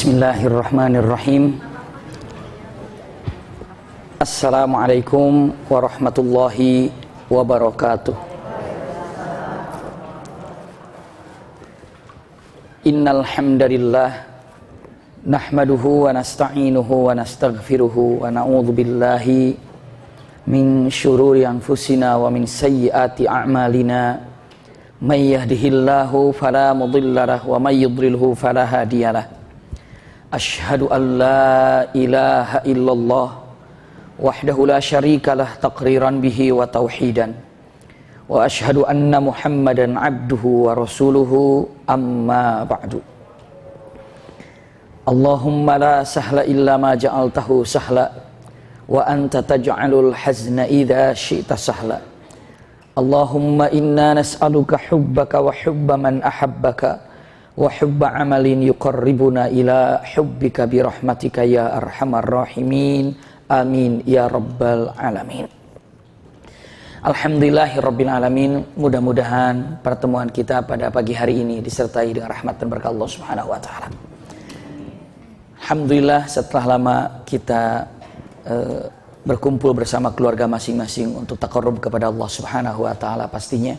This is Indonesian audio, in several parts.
Bismillahirrahmanirrahim. Assalamualaikum warahmatullahi wabarakatuh. Innal hamdalillah nahmaduhu wa nasta'inuhu wa nastaghfiruhu wa na'udzu billahi min syururi anfusina wa min sayyiati a'malina. May yahdihillahu fala mudhillalah wa may yudlilhu fala hadiyalah. Ashhadu an la ilaha illallah wahdahu la syarikalah taqriran bihi wa tauhidan, wa ashhadu anna Muhammadan abduhu wa rasuluhu, amma ba'du. Allahumma la sahla illa ma ja'altahu sahla wa anta taj'alul hazna idza syi'ta sahla. Allahumma inna nas'aluka hubbaka wa hubba man ahabbaka wa hubba amalin yuqarribuna ila hubbika birahmatika ya arhamar rahimin, amin ya rabbal alamin. Alhamdulillahirabbil alamin. Mudah-mudahan pertemuan kita pada pagi hari ini disertai dengan rahmat dan berkah Allah Subhanahu wa taala. Alhamdulillah, setelah lama kita berkumpul bersama keluarga masing-masing untuk taqarrub kepada Allah Subhanahu wa taala, pastinya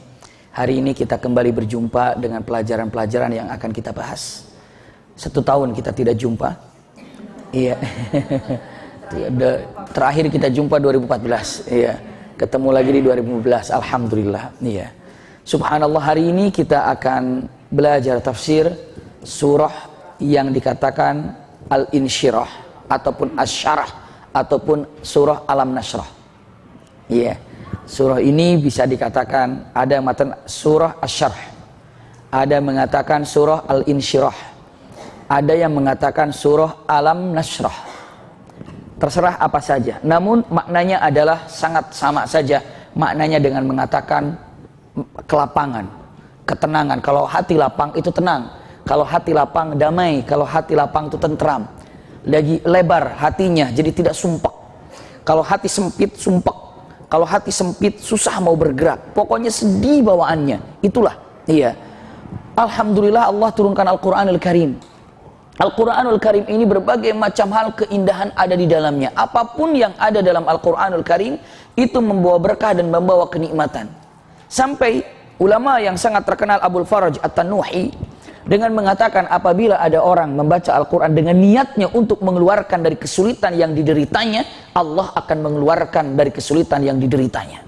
hari ini kita kembali berjumpa dengan pelajaran-pelajaran yang akan kita bahas. 1 tahun kita tidak jumpa. Iya. Terakhir kita jumpa 2014. Iya. Ketemu lagi di 2015. Alhamdulillah. Iya. Subhanallah, hari ini kita akan belajar tafsir surah yang dikatakan Al-Insyirah ataupun Asy-Syarah ataupun surah Alam Nashrah. Iya. Surah ini bisa dikatakan ada matan surah Asy-Syarh, ada mengatakan surah Al-Insyirah, ada yang mengatakan surah Alam Nashrah. Terserah apa saja, namun maknanya adalah sangat sama saja. Maknanya dengan mengatakan kelapangan, ketenangan. Kalau hati lapang itu tenang, kalau hati lapang damai, kalau hati lapang itu tentram. Lagi lebar hatinya jadi tidak sumpek. Kalau hati sempit sumpek. Kalau hati sempit susah mau bergerak, pokoknya sedih bawaannya. Itulah, iya. Alhamdulillah Allah turunkan Al-Quranul Karim. Al-Quranul Karim ini berbagai macam hal keindahan ada di dalamnya. Apapun yang ada dalam Al-Quranul Karim itu membawa berkah dan membawa kenikmatan. Sampai ulama yang sangat terkenal Abul Faraj At-Tanuhi dengan mengatakan apabila ada orang membaca Al-Quran dengan niatnya untuk mengeluarkan dari kesulitan yang dideritanya, Allah akan mengeluarkan dari kesulitan yang dideritanya.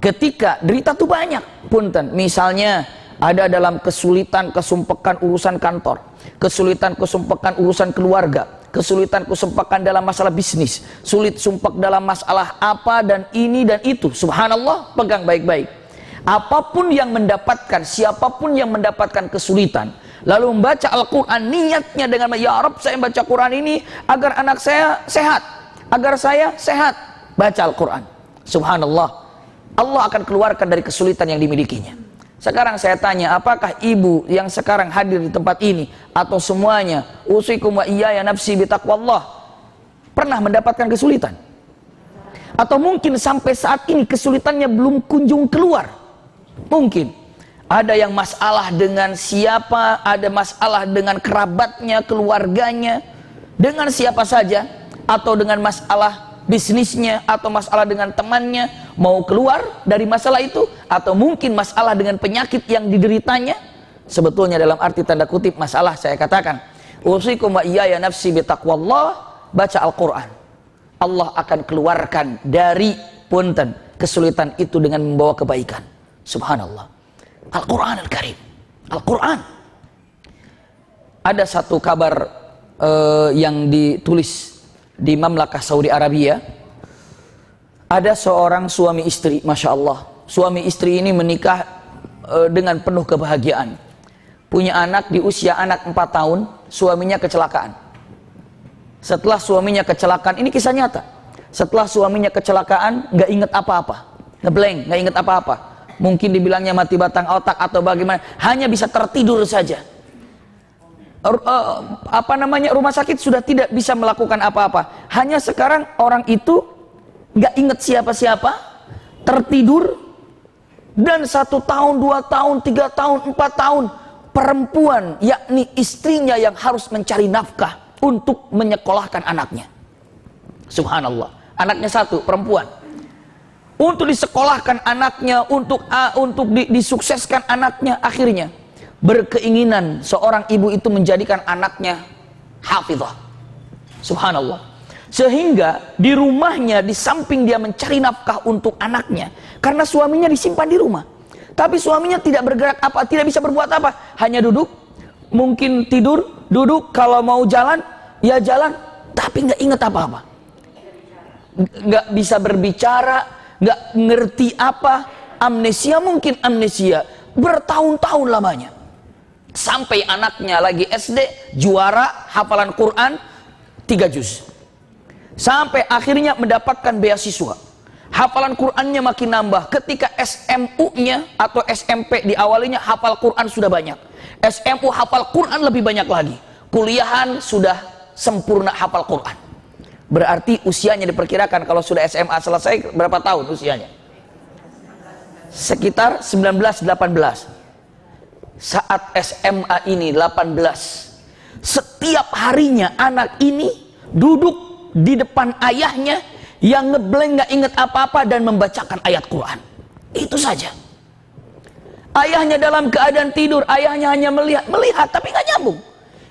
Ketika derita itu banyak, punten, misalnya ada dalam kesulitan kesumpekan urusan kantor, kesulitan kesumpekan urusan keluarga, kesulitan kesumpekan dalam masalah bisnis, sulit sumpek dalam masalah apa dan ini dan itu. Subhanallah, pegang baik-baik. Apapun yang mendapatkan, siapapun yang mendapatkan kesulitan, lalu membaca Al-Quran, niatnya dengan, ya Rabb, saya baca Quran ini agar anak saya sehat, agar saya sehat. Baca Al-Quran, subhanallah, Allah akan keluarkan dari kesulitan yang dimilikinya. Sekarang saya tanya, apakah ibu yang sekarang hadir di tempat ini, atau semuanya, usikum wa iyaya nafsi bitaqwallah, pernah mendapatkan kesulitan? Atau mungkin sampai saat ini kesulitannya belum kunjung keluar? Mungkin ada yang masalah dengan siapa, ada masalah dengan kerabatnya, keluarganya, dengan siapa saja, atau dengan masalah bisnisnya, atau masalah dengan temannya, mau keluar dari masalah itu, atau mungkin masalah dengan penyakit yang dideritanya. Sebetulnya dalam arti tanda kutip masalah, saya katakan, usikum wa iyaya nafsi bitaqwallah, baca Al-Quran, Allah akan keluarkan dari punten kesulitan itu dengan membawa kebaikan. Subhanallah. Al-Quran Al-Karim, Al-Quran. Ada satu kabar yang ditulis di Mamlakah Saudi Arabia. Ada seorang suami istri, Masya Allah. Suami istri ini menikah dengan penuh kebahagiaan. Punya anak di usia anak 4 tahun, suaminya kecelakaan. Setelah suaminya kecelakaan, ini kisah nyata. Setelah suaminya kecelakaan, nggak inget apa-apa, ngeblank, nggak inget apa-apa. Mungkin dibilangnya mati batang otak atau bagaimana, hanya bisa tertidur saja. Rumah sakit sudah tidak bisa melakukan apa-apa. Hanya sekarang orang itu nggak inget siapa-siapa, tertidur, dan 1 tahun, 2 tahun, 3 tahun, 4 tahun perempuan, yakni istrinya yang harus mencari nafkah untuk menyekolahkan anaknya. Subhanallah. Anaknya satu, perempuan. Untuk disekolahkan anaknya, untuk disukseskan anaknya, akhirnya berkeinginan seorang ibu itu menjadikan anaknya hafizah. Subhanallah. Sehingga di rumahnya, di samping dia mencari nafkah untuk anaknya, karena suaminya disimpan di rumah, tapi suaminya tidak bergerak apa, tidak bisa berbuat apa, hanya duduk, mungkin tidur, duduk, kalau mau jalan, ya jalan, tapi nggak ingat apa-apa, nggak bisa berbicara, nggak ngerti apa, amnesia, mungkin amnesia bertahun-tahun lamanya, sampai anaknya lagi SD juara hafalan Quran 3 juz, sampai akhirnya mendapatkan beasiswa. Hafalan Qurannya makin nambah. Ketika SMU-nya atau SMP diawalinya hafal Quran sudah banyak, SMU hafal Quran lebih banyak lagi, kuliahan sudah sempurna hafal Quran. Berarti usianya diperkirakan kalau sudah SMA selesai berapa tahun usianya? Sekitar 19-18. Saat SMA ini 18, setiap harinya anak ini duduk di depan ayahnya yang ngeblank, nggak inget apa-apa, dan membacakan ayat Quran. Itu saja. Ayahnya dalam keadaan tidur, ayahnya hanya melihat tapi nggak nyambung.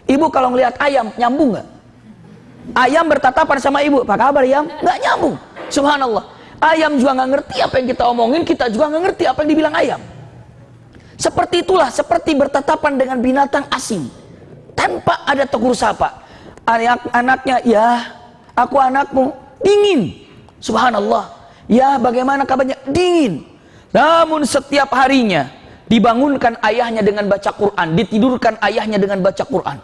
Ibu kalau ngelihat ayam, nyambung nggak? Ayam bertatapan sama ibu, apa kabar ayam? Nggak nyambung. Subhanallah. Ayam juga nggak ngerti apa yang kita omongin, kita juga nggak ngerti apa yang dibilang ayam. Seperti itulah, seperti bertatapan dengan binatang asing, tanpa ada tegur sapa. Anaknya, ya aku anakmu, dingin. Subhanallah. Ya bagaimana kabarnya? Dingin. Namun setiap harinya dibangunkan ayahnya dengan baca Quran, ditidurkan ayahnya dengan baca Quran.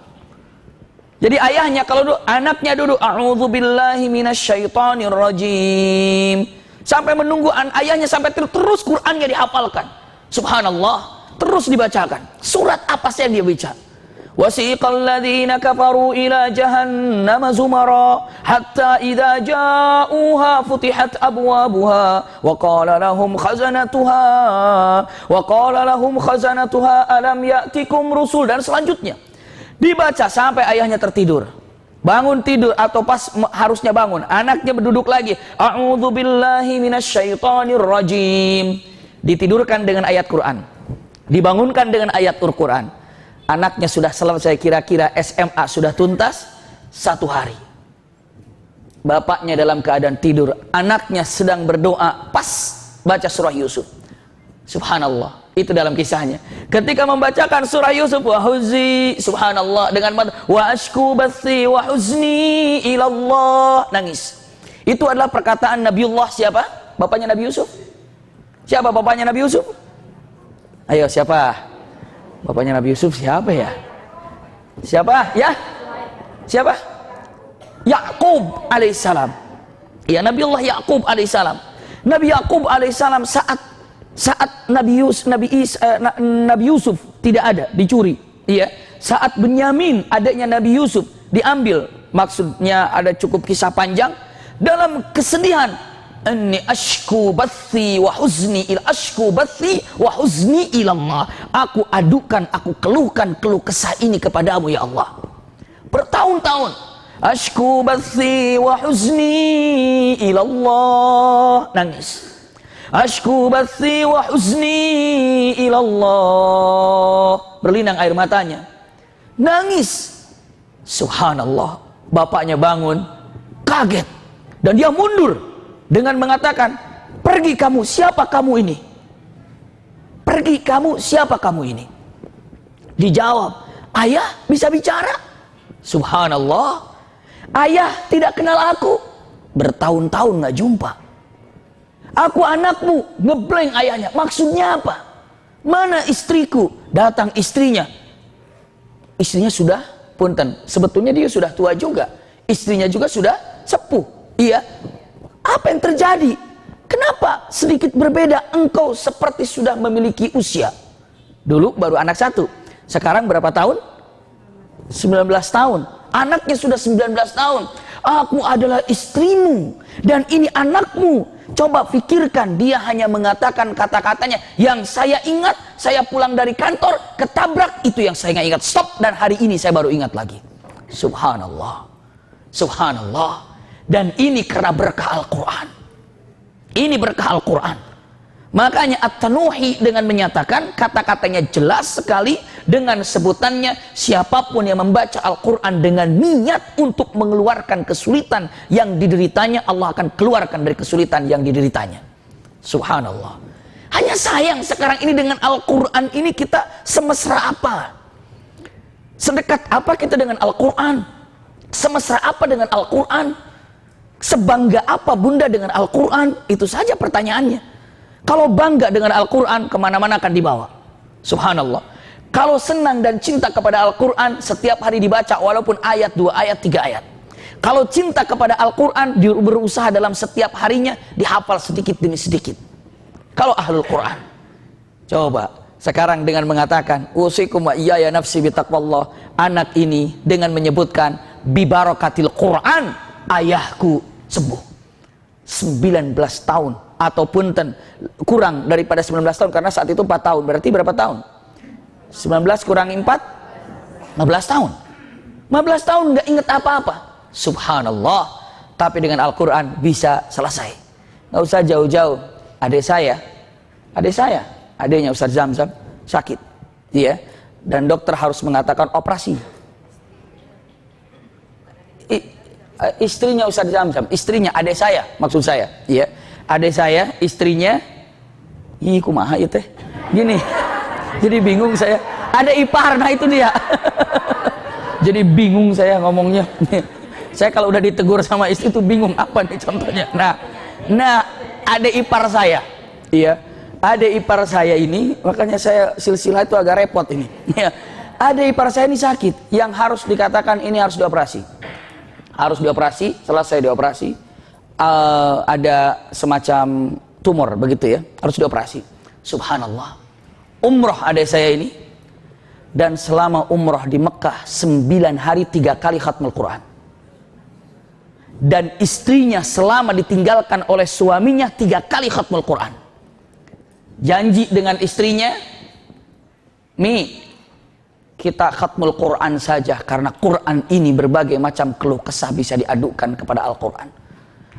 Jadi ayahnya kalau duduk, anaknya duduk, a'udzubillahi minasyaitonirrajim, sampai menunggu ayahnya sampai terus Qurannya dihafalkan. Subhanallah. Terus dibacakan. Surat apa sih yang dia baca? Wasiqal ladzina kafaru ila jahannam zumara hatta idza ja'uha futihat abwabuha wa qala lahum khazanatuha alam ya'tikum rusul, dan selanjutnya dibaca sampai ayahnya tertidur. Bangun tidur atau pas harusnya bangun, anaknya berduduk lagi, a'udzubillahi minasyaitonirrajim, ditidurkan dengan ayat Quran, dibangunkan dengan ayat Al-Quran. Anaknya sudah selesai, kira-kira SMA sudah tuntas 1 hari. Bapaknya dalam keadaan tidur, anaknya sedang berdoa pas baca surah Yusuf. Subhanallah, itu dalam kisahnya. Ketika membacakan surah Yusuf, wa huzi, subhanallah, dengan mata, wa ashku bathi wa huzni ilallah, nangis. Itu adalah perkataan Nabiullah siapa? Bapaknya Nabi Yusuf. Siapa bapaknya Nabi Yusuf? Ayo, siapa? Bapaknya Nabi Yusuf siapa ya? Siapa? Ya? Siapa? Yakub alaihissalam. Ya, Nabiullah Yakub alaihissalam. Nabi Yakub alaihissalam saat Nabi Yusuf tidak ada, dicuri. Iya. Saat Benyamin, adiknya Nabi Yusuf, diambil. Maksudnya ada cukup kisah panjang. Dalam kesedihan, Inni ashku bathi wa huzni ilallah. Aku adukan, aku keluhkan keluh kesah ini kepadamu ya Allah. Bertahun-tahun. Ashku bathi wa huzni ilallah. Nangis. Ashku bathi wa huzni ilallah. Berlinang air matanya. Nangis. Subhanallah. Bapaknya bangun, kaget, dan dia mundur dengan mengatakan, pergi kamu, siapa kamu ini? Pergi kamu, siapa kamu ini? Dijawab, ayah bisa bicara. Subhanallah. Ayah tidak kenal aku. Bertahun-tahun gak jumpa. Aku anakmu, ngeblank ayahnya. Maksudnya apa? Mana istriku? Datang istrinya. Istrinya sudah, punten, sebetulnya dia sudah tua juga. Istrinya juga sudah sepuh. Iya. Apa yang terjadi? Kenapa sedikit berbeda? Engkau seperti sudah memiliki usia. Dulu baru anak 1. Sekarang berapa tahun? 19 tahun. Anaknya sudah 19 tahun. Aku adalah istrimu dan ini anakmu. Coba pikirkan, dia hanya mengatakan kata-katanya, yang saya ingat, saya pulang dari kantor, ketabrak, itu yang saya ingat. Stop, dan hari ini saya baru ingat lagi. Subhanallah. Subhanallah. Dan ini karena berkah Al-Quran. Ini berkah Al-Quran. Makanya At-Tanuhi dengan menyatakan, kata-katanya jelas sekali dengan sebutannya, siapapun yang membaca Al-Quran dengan niat untuk mengeluarkan kesulitan yang dideritanya, Allah akan keluarkan dari kesulitan yang dideritanya. Subhanallah. Hanya sayang sekarang ini dengan Al-Quran ini kita semesra apa? Sedekat apa kita dengan Al-Quran? Semesra apa dengan Al-Quran? Sebangga apa bunda dengan Al-Quran? Itu saja pertanyaannya. Kalau bangga dengan Al-Quran, kemana-mana akan dibawa. Subhanallah. Kalau senang dan cinta kepada Al-Quran, setiap hari dibaca walaupun ayat, 2 ayat, 3 ayat. Kalau cinta kepada Al-Quran, berusaha dalam setiap harinya dihafal sedikit demi sedikit. Kalau ahlul Quran, coba sekarang dengan mengatakan usikum wa iyaya nafsi bitaqwallah, anak ini dengan menyebutkan bibarakatil Quran, ayahku sembuh. 19 tahun ataupun kurang daripada 19 tahun, karena saat itu 4 tahun, berarti berapa tahun? 19 kurangi 4, 15 tahun. 15 tahun nggak inget apa-apa. Subhanallah. Tapi dengan Al-Quran bisa selesai. Nggak usah jauh-jauh. Adik saya, adiknya Ustaz Zamzam sakit, iya, dan dokter harus mengatakan operasi. Istrinya Ustaz Zamzam, istrinya adik saya, maksud saya, iya, adik saya, istrinya, ini kumaha ya teh, gini, jadi bingung saya, ada ipar, nah itu dia, jadi bingung saya ngomongnya, saya kalau udah ditegur sama istri itu bingung apa nih contohnya, nah, adik ipar saya, iya, adik ipar saya ini, makanya saya silsilah itu agak repot ini, ya, adik ipar saya ini sakit, yang harus dikatakan ini harus dioperasi. Harus dioperasi, selesai dioperasi, ada semacam tumor begitu ya, harus dioperasi. Subhanallah. Umroh adik saya ini, dan selama umroh di Mekah 9 hari 3 kali khatmul Quran. Dan istrinya selama ditinggalkan oleh suaminya 3 kali khatmul Quran. Janji dengan istrinya, Mi, kita khatmul Quran saja, karena Quran ini berbagai macam keluh kesah bisa diadukan kepada Al-Quran.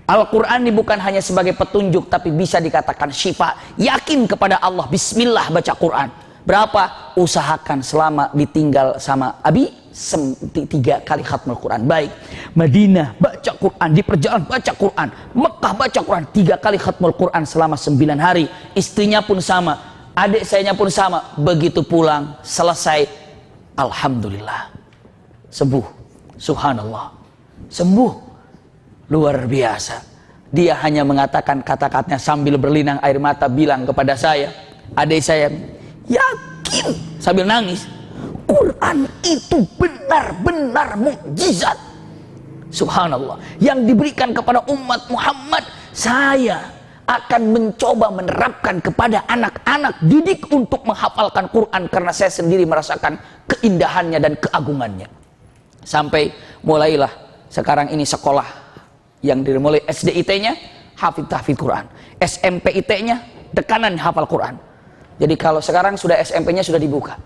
Al-Quran ini bukan hanya sebagai petunjuk, tapi bisa dikatakan syifa. Yakin kepada Allah, bismillah baca Quran. Berapa? Usahakan selama ditinggal sama Abi 3 kali khatmul Quran. Baik, Madinah baca Quran, di perjalanan baca Quran, Mekah baca Quran, 3 kali khatmul Quran selama 9 hari. Istrinya pun sama, adik sayanya pun sama. Begitu pulang, selesai, alhamdulillah, sembuh. Subhanallah, sembuh, luar biasa. Dia hanya mengatakan kata-katanya sambil berlinang air mata, bilang kepada saya, adik saya, yakin sambil nangis, Quran itu benar-benar mukjizat. Subhanallah, yang diberikan kepada umat Muhammad. Saya akan mencoba menerapkan kepada anak-anak didik untuk menghafalkan Quran, karena saya sendiri merasakan keindahannya dan keagungannya. Sampai mulailah sekarang ini sekolah yang dimulai SDIT-nya hafid Quran, SMPIT-nya tekanan hafal Quran. Jadi kalau sekarang sudah SMP-nya sudah dibuka.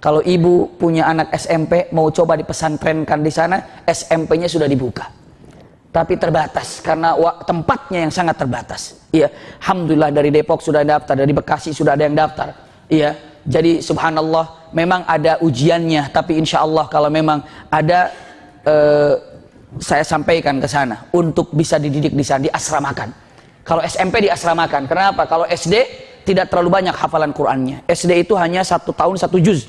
Kalau ibu punya anak SMP mau coba dipesantrenkan di sana, SMP-nya sudah dibuka. Tapi terbatas karena tempatnya yang sangat terbatas. Iya, alhamdulillah dari Depok sudah daftar, dari Bekasi sudah ada yang daftar. Iya, jadi subhanallah memang ada ujiannya, tapi insya Allah kalau memang ada saya sampaikan ke sana untuk bisa dididik di sana, diasramakan. Kalau SMP diasramakan, kenapa? Kalau SD tidak terlalu banyak hafalan Qurannya. SD itu hanya 1 tahun 1 juz.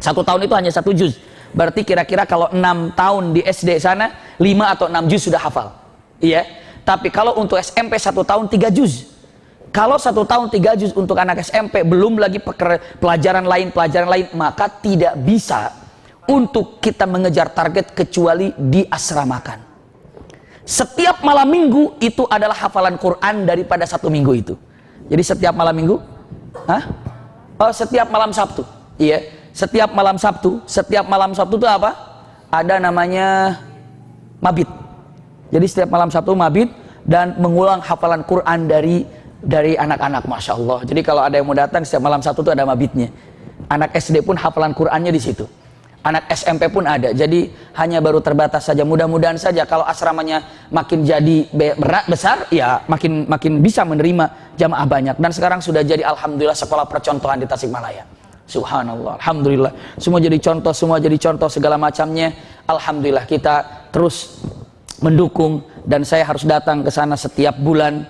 1 tahun itu hanya 1 juz. Berarti kira-kira kalau 6 tahun di SD sana 5 atau 6 juz sudah hafal. Iya. Tapi kalau untuk SMP 1 tahun 3 juz. Kalau 1 tahun 3 juz untuk anak SMP, belum lagi pelajaran lain, maka tidak bisa untuk kita mengejar target kecuali diasramakan. Setiap malam minggu itu adalah hafalan Quran daripada 1 minggu itu. Jadi setiap malam minggu, setiap malam Sabtu. Iya. Setiap malam Sabtu itu apa? Ada namanya mabit. Jadi setiap malam Sabtu mabit dan mengulang hafalan Quran dari anak-anak, Masya Allah. Jadi kalau ada yang mau datang setiap malam Sabtu itu ada mabitnya. Anak SD pun hafalan Qurannya di situ. Anak SMP pun ada. Jadi hanya baru terbatas saja. Mudah-mudahan saja kalau asramanya makin jadi besar, ya makin bisa menerima jamaah banyak. Dan sekarang sudah jadi alhamdulillah sekolah percontohan di Tasikmalaya. Subhanallah, alhamdulillah. Semua jadi contoh segala macamnya. Alhamdulillah kita terus mendukung dan saya harus datang ke sana setiap bulan.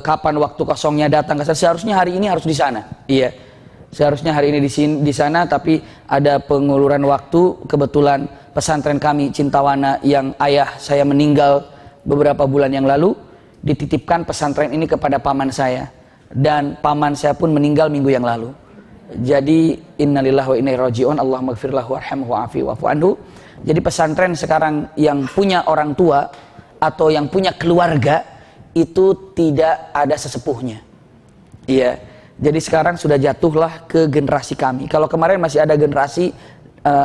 Kapan waktu kosongnya datang ke sana? Seharusnya hari ini harus di sana. Iya. Seharusnya hari ini di sana, tapi ada penguluran waktu. Kebetulan pesantren kami Cintawana yang ayah saya meninggal beberapa bulan yang lalu, dititipkan pesantren ini kepada paman saya, dan paman saya pun meninggal minggu yang lalu. Jadi innalillahi wa inna ilaihi raji'un. Allahumma ighfir lahu warhamhu wa'afi wa'fu anhu. Jadi pesantren sekarang yang punya orang tua atau yang punya keluarga itu tidak ada sesepuhnya. Iya. Jadi sekarang sudah jatuhlah ke generasi kami. Kalau kemarin masih ada generasi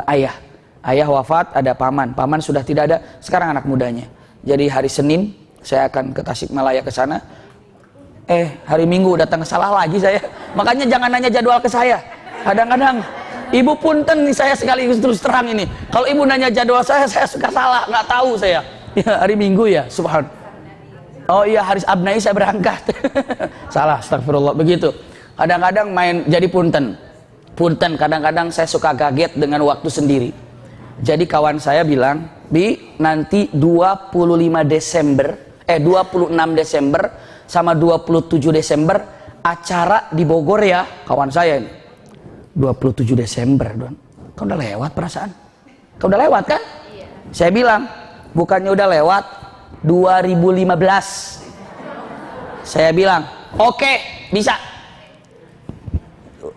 ayah. Ayah wafat, ada paman. Paman sudah tidak ada, sekarang anak mudanya. Jadi hari Senin saya akan ke Tasikmalaya ke sana. Hari Minggu datang salah lagi saya. Makanya jangan nanya jadwal ke saya. Kadang-kadang ibu punten nih saya sekaligus terus terang ini. Kalau ibu nanya jadwal saya suka salah, nggak tahu saya. Ya, hari Minggu ya, subhanallah. Oh iya, hari Abnai saya berangkat. Salah, astagfirullah, begitu. Kadang-kadang main jadi punten kadang-kadang saya suka kaget dengan waktu sendiri. Jadi kawan saya bilang, Bi, nanti 26 Desember sama 27 Desember acara di Bogor ya, kawan saya ini. 27 Desember, Don. Kau udah lewat perasaan? Kau udah lewat kan? Iya. Saya bilang, bukannya udah lewat 2015. Saya bilang, oke, bisa.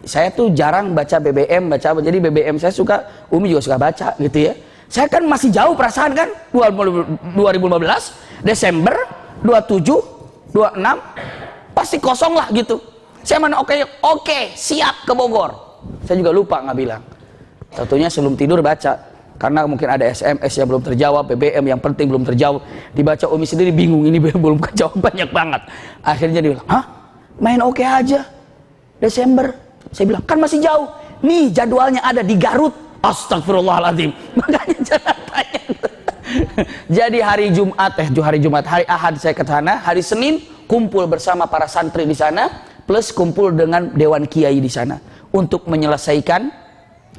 Saya tuh jarang baca BBM, jadi BBM saya suka, Umi juga suka baca gitu ya. Saya kan masih jauh perasaan kan, 2015 Desember 27 26 pasti kosong lah gitu. Saya mana oke, siap ke Bogor. Saya juga lupa nggak bilang. Tentunya sebelum tidur baca, karena mungkin ada SMS yang belum terjawab, BBM yang penting belum terjawab. Dibaca Umi sendiri bingung, ini belum kejawab banyak banget. Akhirnya dia bilang, main oke aja Desember. Saya bilang, kan masih jauh. Nih jadwalnya ada di Garut. Astagfirullahaladzim. Makanya jangan tanya. Jadi hari Ahad saya ke sana, hari Senin kumpul bersama para santri di sana, plus kumpul dengan Dewan Kiai di sana untuk menyelesaikan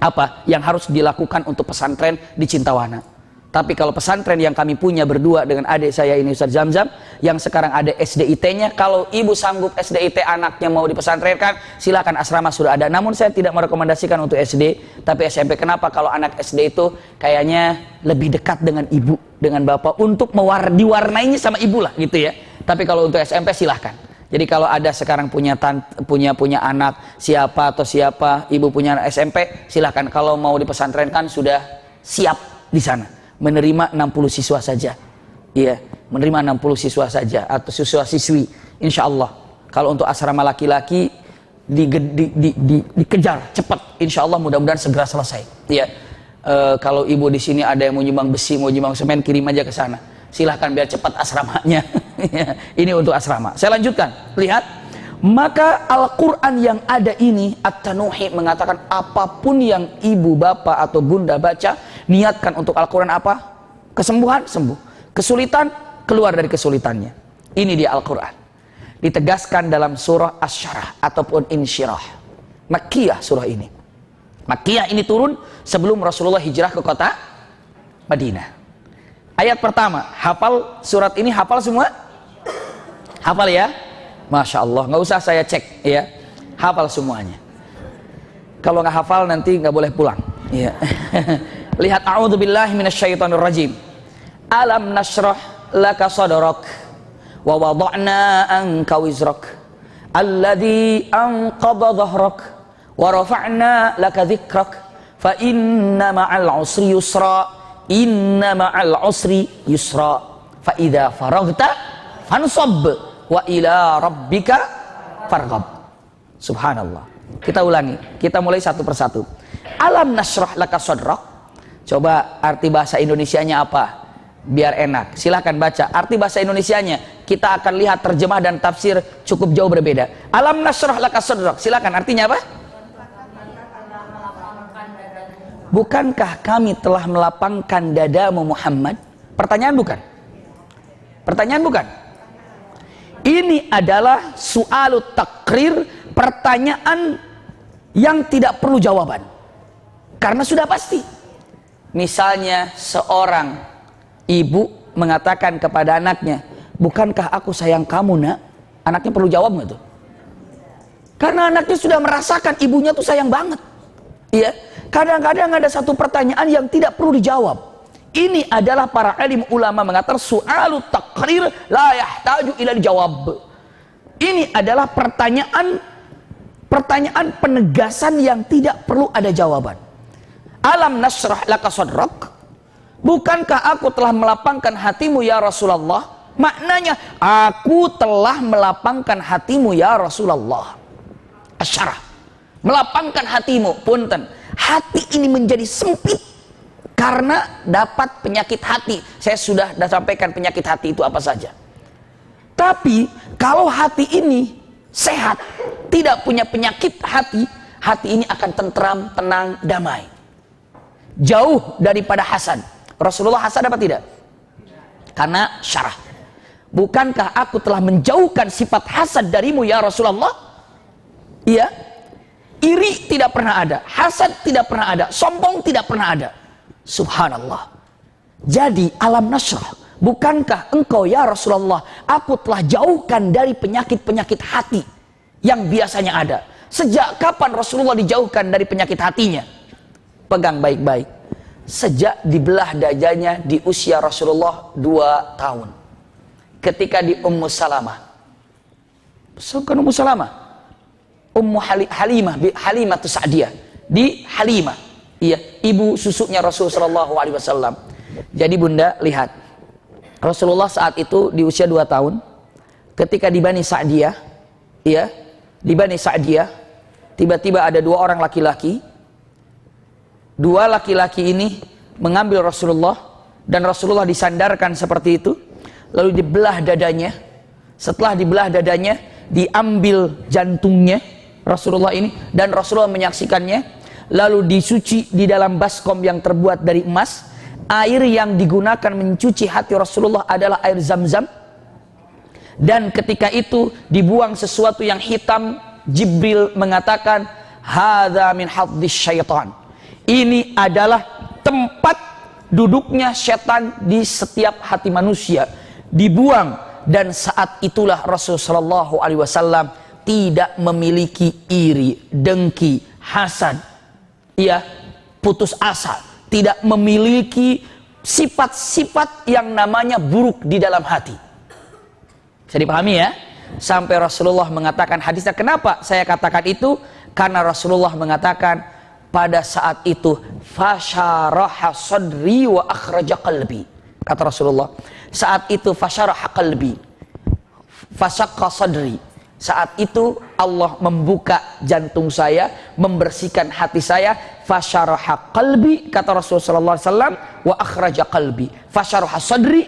apa yang harus dilakukan untuk pesantren di Cintawana. Tapi kalau pesantren yang kami punya berdua dengan adik saya ini Ustaz Zamzam, yang sekarang ada SDIT-nya, kalau ibu sanggup SDIT anaknya mau dipesantrenkan, silakan, asrama sudah ada. Namun saya tidak merekomendasikan untuk SD, tapi SMP. Kenapa? Kalau anak SD itu kayaknya lebih dekat dengan ibu, dengan bapak, untuk diwarnainya sama ibu lah gitu ya. Tapi kalau untuk SMP silahkan. Jadi kalau ada sekarang punya anak siapa atau siapa, ibu punya anak SMP, silahkan. Kalau mau dipesantrenkan sudah siap di sana. Menerima 60 siswa saja. Iya, menerima 60 siswa saja atau siswa siswi, insya Allah. Kalau untuk asrama laki-laki dikejar cepat, insya Allah mudah-mudahan segera selesai. Iya. Kalau ibu di sini ada yang mau nyumbang besi, mau nyumbang semen, kirim aja ke sana. Silahkan biar cepat asramanya. Ini untuk asrama. Saya lanjutkan. Lihat, maka Al-Quran yang ada ini, At-Tanuhi mengatakan apapun yang ibu, bapak atau bunda baca, niatkan untuk Al-Quran apa? Kesembuhan, sembuh. Kesulitan, keluar dari kesulitannya. Ini dia Al-Quran. Ditegaskan dalam surah Asy-Syarah ataupun Insyirah. Makkiyah surah ini. Makkiyah ini turun sebelum Rasulullah hijrah ke kota Madinah. Ayat pertama, hafal surat ini, hafal semua? Hafal ya? Masya Allah, nggak usah saya cek ya. Hafal semuanya. Kalau nggak hafal nanti nggak boleh pulang. Ya. Lihat, a'udzubillahi minasyaitonirrajim. Alam nashrah laka sadrak wa wada'na anka wizrak alladzi anqadha dhahrak wa rafa'na laka dzikrak fa inna ma'al usri yusra inna ma'al usri yusra fa idza faraghta fansab wa ila rabbika farghab. Subhanallah. Kita ulangi, kita mulai satu persatu. Alam nashrah laka sadrak. Coba arti bahasa Indonesianya apa? biar enak. Silahkan baca. Arti bahasa Indonesianya kita akan lihat terjemah dan tafsir cukup jauh berbeda. Alam nasrah laka sadrak. Silahkan, artinya apa? Bukankah kami telah melapangkan dadamu Muhammad? Pertanyaan bukan? Pertanyaan bukan? Ini adalah su'alut takrir, pertanyaan yang tidak perlu jawaban. Karena sudah pasti. Misalnya seorang ibu mengatakan kepada anaknya, bukankah aku sayang kamu nak? Anaknya perlu jawab nggak tuh? Karena anaknya sudah merasakan ibunya tuh sayang banget. Iya. Kadang-kadang ada satu pertanyaan yang tidak perlu dijawab. Ini adalah para alim ulama mengatakan su'alut takrir la yahtaju ila dijawab. Ini adalah pertanyaan penegasan yang tidak perlu ada jawaban. Alam nasrah laka sadrak. Bukankah aku telah melapangkan hatimu ya Rasulullah? Maknanya aku telah melapangkan hatimu ya Rasulullah. Asyarah. Melapangkan hatimu, punten. Hati ini menjadi sempit karena dapat penyakit hati. Saya sudah sampaikan penyakit hati itu apa saja. Tapi kalau hati ini sehat, tidak punya penyakit hati, hati ini akan tentram, tenang, damai. Jauh daripada hasad. Rasulullah hasad apa tidak? Karena syarah. Bukankah aku telah menjauhkan sifat hasad darimu ya Rasulullah? Iya. Iri tidak pernah ada, hasad tidak pernah ada, sombong tidak pernah ada. Subhanallah. Jadi alam nasrah, bukankah engkau ya Rasulullah, aku telah jauhkan dari penyakit-penyakit hati yang biasanya ada. Sejak kapan Rasulullah dijauhkan dari penyakit hatinya? Pegang baik-baik. Sejak dibelah dadanya di usia Rasulullah 2 tahun. Ketika di Ummu Salamah. Bukan Ummu Salamah. Ummu Halimah Sa'diyah di Halimah, iya, ibu susuknya Rasulullah SAW. Jadi bunda lihat, Rasulullah saat itu di usia 2 tahun, ketika di Bani Sa'diyah, iya, di Bani Sa'diyah, tiba-tiba ada 2 orang laki-laki. 2 laki-laki ini mengambil Rasulullah dan Rasulullah disandarkan seperti itu, lalu dibelah dadanya. Setelah dibelah dadanya, diambil jantungnya Rasulullah ini, dan Rasulullah menyaksikannya, lalu disuci di dalam baskom yang terbuat dari emas. Air yang digunakan mencuci hati Rasulullah adalah air Zam-Zam, dan ketika itu dibuang sesuatu yang hitam. Jibril mengatakan, hadza min haddis syaitan. Ini adalah tempat duduknya setan di setiap hati manusia. Dibuang, dan saat itulah Rasulullah SAW tidak memiliki iri, dengki, hasad, ya, putus asa, tidak memiliki sifat-sifat yang namanya buruk di dalam hati. Bisa dipahami ya? Sampai Rasulullah mengatakan hadisnya, kenapa saya katakan itu? Karena Rasulullah mengatakan pada saat itu fasyaraha sadri wa akhraja qalbi. Kata Rasulullah, saat itu fasyaraha qalbi, fasaqqa sadri. Saat itu Allah membuka jantung saya, membersihkan hati saya. Fasyaraha qalbi, kata Rasulullah SAW, wa akhraja qalbi. Fasyaraha sadri,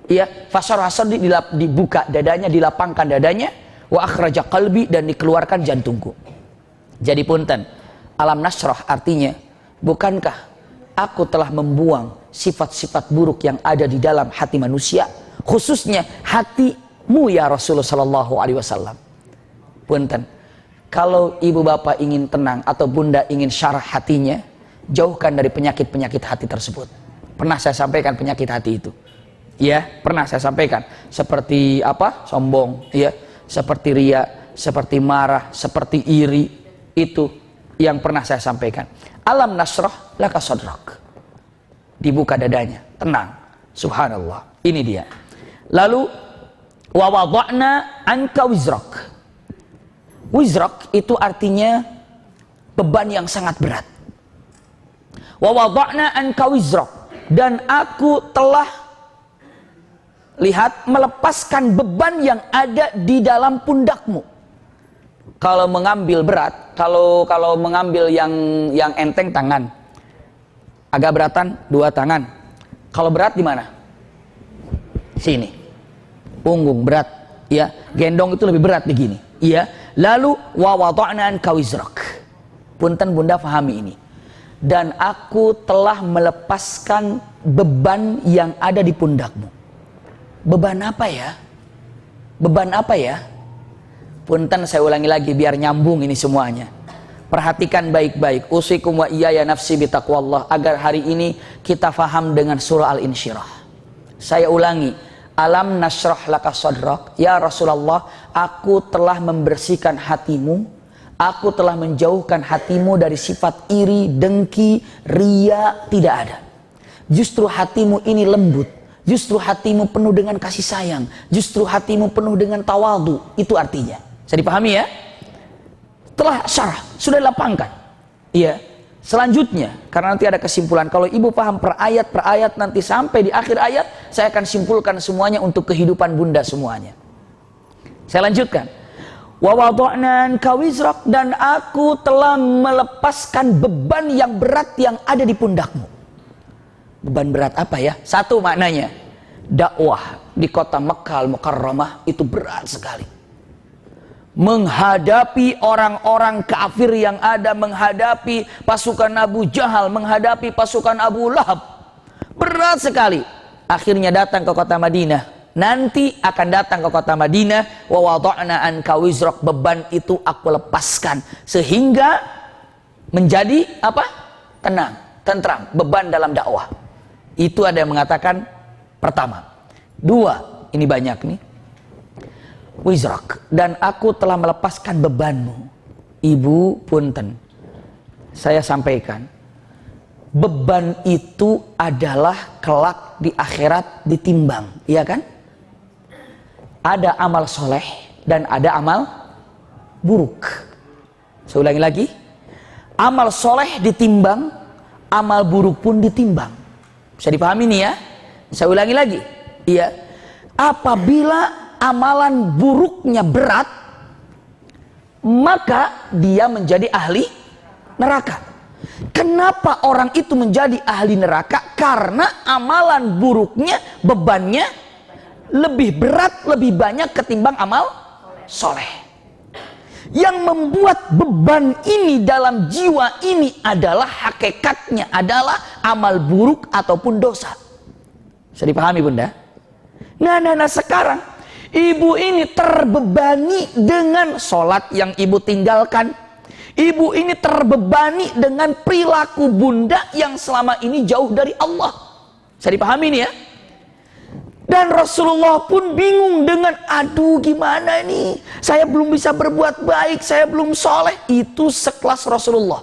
ya, fasyaraha sadri, dibuka dadanya, dilapangkan dadanya. Wa akhraja qalbi, dan dikeluarkan jantungku. Jadi punten, alam nasrah artinya, bukankah aku telah membuang sifat-sifat buruk yang ada di dalam hati manusia, khususnya hatimu ya Rasulullah SAW. Punten, kalau ibu bapak ingin tenang atau bunda ingin syarah hatinya, jauhkan dari penyakit-penyakit hati tersebut. Pernah saya sampaikan penyakit hati itu, ya, pernah saya sampaikan. Seperti apa? Sombong, ya, seperti ria, seperti marah, seperti iri. Itu yang pernah saya sampaikan. Alam nasrah laka sadrak. Dibuka dadanya, tenang. Subhanallah. Ini dia. Lalu wa wada'na anka wizrak. Wizrak itu artinya beban yang sangat berat. Wa wada'na anka wizrak, dan aku telah lihat melepaskan beban yang ada di dalam pundakmu. Kalau mengambil berat, kalau mengambil yang enteng tangan, agak beratan 2 tangan. Kalau berat di mana? Sini. Punggung berat, ya. Gendong itu lebih berat begini, ya. Lalu wa wada'na anka wizrak. Punten Bunda pahami ini. Dan aku telah melepaskan beban yang ada di pundakmu. Beban apa ya? Beban apa ya? Punten saya ulangi lagi biar nyambung ini semuanya. Perhatikan baik-baik. Usikum wa iyaya nafsi bitaqwallah, agar hari ini kita faham dengan surah Al-Insyirah. Saya ulangi. Alam nashrah laka sadrak. Ya Rasulullah, aku telah membersihkan hatimu. Aku telah menjauhkan hatimu dari sifat iri, dengki, ria, tidak ada. Justru hatimu ini lembut. Justru hatimu penuh dengan kasih sayang. Justru hatimu penuh dengan tawadhu. Itu artinya. Bisa dipahami ya? Telah syarah, sudah dilapangkan. Iya. Selanjutnya, karena nanti ada kesimpulan. Kalau ibu paham per ayat nanti sampai di akhir ayat, saya akan simpulkan semuanya untuk kehidupan Bunda semuanya. Saya lanjutkan. Wa wada'na anka wizrak, dan aku telah melepaskan beban yang berat yang ada di pundakmu. Beban berat apa ya? Satu maknanya, dakwah di kota Mekkah Al-Mukarramah itu berat sekali. Menghadapi orang-orang kafir yang ada, menghadapi pasukan Abu Jahal, menghadapi pasukan Abu Lahab, berat sekali. Akhirnya datang ke kota Madinah. Nanti akan datang ke kota Madinah. Wa wada'na anka wizrak, beban itu aku lepaskan sehingga menjadi apa? Tenang, tentram, beban dalam dakwah. Itu ada yang mengatakan pertama. Dua, ini banyak nih. Wizrak, dan aku telah melepaskan bebanmu. Ibu punten, saya sampaikan, beban itu adalah kelak di akhirat ditimbang, iya kan? Ada amal soleh dan ada amal buruk. Saya ulangi lagi, amal soleh ditimbang, amal buruk pun ditimbang. Bisa dipahami nih ya? Saya ulangi lagi, iya. Apabila amalan buruknya berat, maka dia menjadi ahli neraka. Kenapa orang itu menjadi ahli neraka? Karena amalan buruknya, bebannya lebih berat, lebih banyak ketimbang amal soleh. Yang membuat beban ini dalam jiwa ini adalah hakikatnya adalah amal buruk ataupun dosa. Bisa dipahami Bunda? Nah sekarang ibu ini terbebani dengan sholat yang ibu tinggalkan. Ibu ini terbebani dengan perilaku Bunda yang selama ini jauh dari Allah. Bisa dipahami ini ya? Dan Rasulullah pun bingung dengan, aduh gimana ini? Saya belum bisa berbuat baik, saya belum soleh. Itu sekelas Rasulullah.